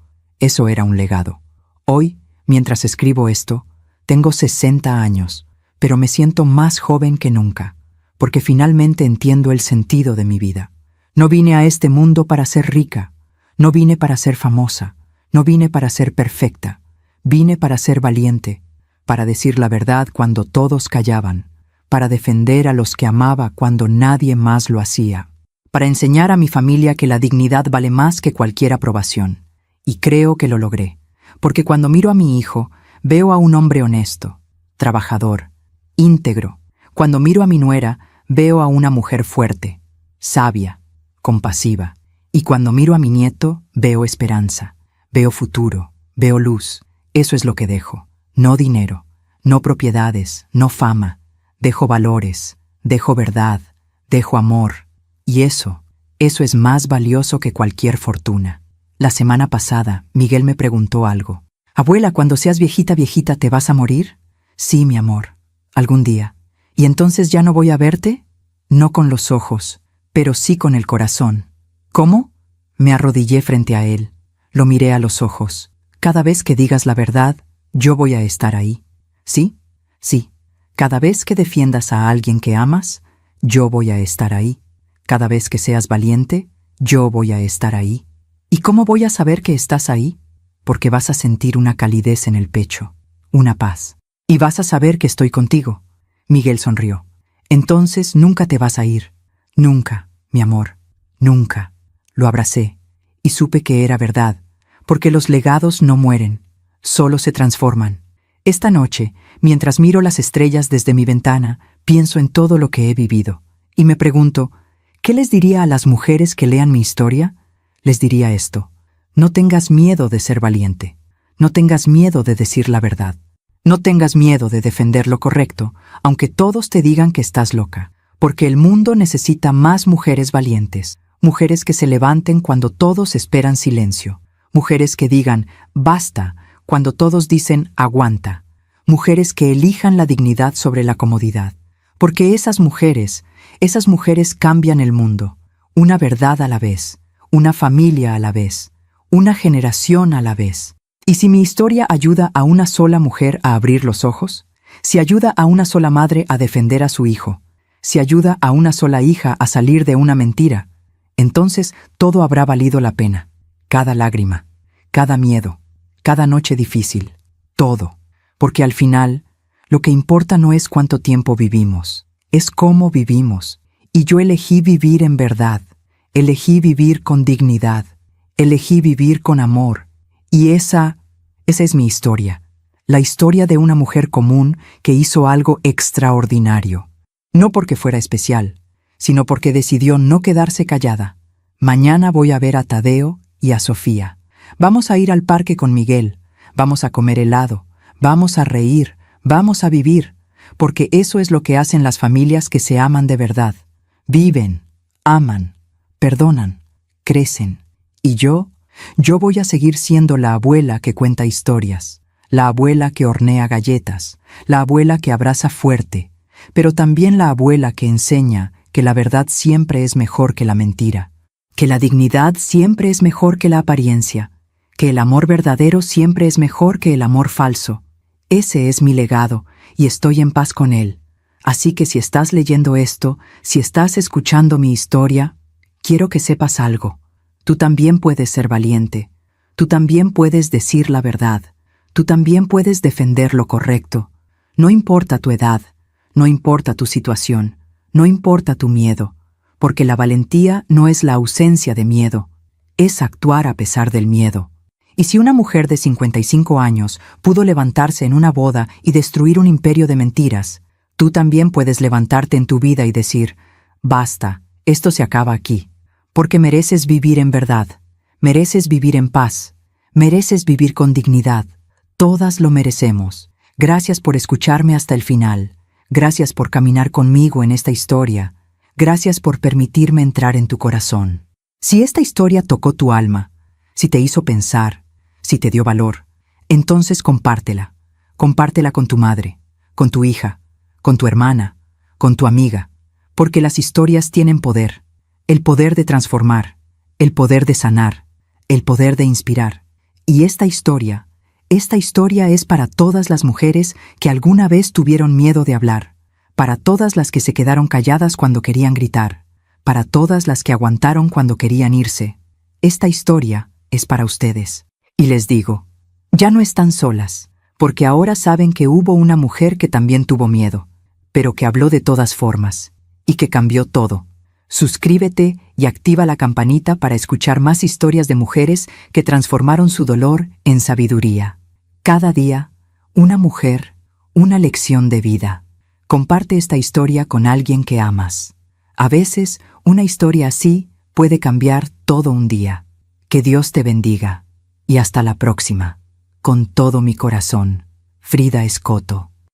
era un legado. Hoy, mientras escribo esto, tengo 60 años, pero me siento más joven que nunca, porque finalmente entiendo el sentido de mi vida. No vine a este mundo para ser rica, no vine para ser famosa, no vine para ser perfecta, vine para ser valiente, para decir la verdad cuando todos callaban, para defender a los que amaba cuando nadie más lo hacía, para enseñar a mi familia que la dignidad vale más que cualquier aprobación. Y creo que lo logré, porque cuando miro a mi hijo, veo a un hombre honesto, trabajador, íntegro. Cuando miro a mi nuera, veo a una mujer fuerte, sabia, compasiva. Y cuando miro a mi nieto, veo esperanza, veo futuro, veo luz. Eso es lo que dejo. No dinero, no propiedades, no fama. Dejo valores, dejo verdad, dejo amor. Y eso es más valioso que cualquier fortuna. La semana pasada, Miguel me preguntó algo. Abuela, cuando seas viejita, ¿te vas a morir? Sí, mi amor, algún día. ¿Y entonces ya no voy a verte? No con los ojos, pero sí con el corazón. ¿Cómo? Me arrodillé frente a él. Lo miré a los ojos. Cada vez que digas la verdad, yo voy a estar ahí. ¿Sí? Sí. Cada vez que defiendas a alguien que amas, yo voy a estar ahí. Cada vez que seas valiente, yo voy a estar ahí. ¿Y cómo voy a saber que estás ahí? Porque vas a sentir una calidez en el pecho, una paz. Y vas a saber que estoy contigo. Miguel sonrió. Entonces nunca te vas a ir. Nunca, mi amor, nunca. Lo abracé y supe que era verdad, porque los legados no mueren, solo se transforman. Esta noche, mientras miro las estrellas desde mi ventana, pienso en todo lo que he vivido y me pregunto, ¿qué les diría a las mujeres que lean mi historia? Les diría esto: no tengas miedo de ser valiente, no tengas miedo de decir la verdad, no tengas miedo de defender lo correcto, aunque todos te digan que estás loca, porque el mundo necesita más mujeres valientes, mujeres que se levanten cuando todos esperan silencio, mujeres que digan basta cuando todos dicen aguanta, mujeres que elijan la dignidad sobre la comodidad, Porque esas mujeres cambian el mundo, una verdad a la vez, una familia a la vez, una generación a la vez. ¿Y si mi historia ayuda a una sola mujer a abrir los ojos? Si ayuda a una sola madre a defender a su hijo, si ayuda a una sola hija a salir de una mentira, entonces todo habrá valido la pena. Cada lágrima, cada miedo, cada noche difícil, todo. Porque al final, lo que importa no es cuánto tiempo vivimos, es cómo vivimos. Y yo elegí vivir en verdad, elegí vivir con dignidad, elegí vivir con amor. Y esa es mi historia, la historia de una mujer común que hizo algo extraordinario. No porque fuera especial, sino porque decidió no quedarse callada. Mañana voy a ver a Tadeo y a Sofía. Vamos a ir al parque con Miguel, vamos a comer helado, vamos a reír, vamos a vivir, porque eso es lo que hacen las familias que se aman de verdad. Viven, aman, perdonan, crecen. Y yo voy a seguir siendo la abuela que cuenta historias, la abuela que hornea galletas, la abuela que abraza fuerte, pero también la abuela que enseña que la verdad siempre es mejor que la mentira, que la dignidad siempre es mejor que la apariencia, que el amor verdadero siempre es mejor que el amor falso. Ese es mi legado y estoy en paz con él. Así que si estás leyendo esto, si estás escuchando mi historia, quiero que sepas algo. Tú también puedes ser valiente. Tú también puedes decir la verdad. Tú también puedes defender lo correcto. No importa tu edad, no importa tu situación, no importa tu miedo, porque la valentía no es la ausencia de miedo, es actuar a pesar del miedo. Y si una mujer de 55 años pudo levantarse en una boda y destruir un imperio de mentiras, tú también puedes levantarte en tu vida y decir, basta, esto se acaba aquí, porque mereces vivir en verdad, mereces vivir en paz, mereces vivir con dignidad. Todas lo merecemos. Gracias por escucharme hasta el final. Gracias por caminar conmigo en esta historia. Gracias por permitirme entrar en tu corazón. Si esta historia tocó tu alma, si te hizo pensar, si te dio valor, entonces compártela. Compártela con tu madre, con tu hija, con tu hermana, con tu amiga, porque las historias tienen poder. El poder de transformar, el poder de sanar, el poder de inspirar. Y esta historia es para todas las mujeres que alguna vez tuvieron miedo de hablar, para todas las que se quedaron calladas cuando querían gritar, para todas las que aguantaron cuando querían irse. Esta historia es para ustedes. Y les digo, ya no están solas, porque ahora saben que hubo una mujer que también tuvo miedo, pero que habló de todas formas, y que cambió todo. Suscríbete y activa la campanita para escuchar más historias de mujeres que transformaron su dolor en sabiduría. Cada día, una mujer, una lección de vida. Comparte esta historia con alguien que amas. A veces, una historia así puede cambiar todo un día. Que Dios te bendiga. Y hasta la próxima. Con todo mi corazón, Frida Escoto.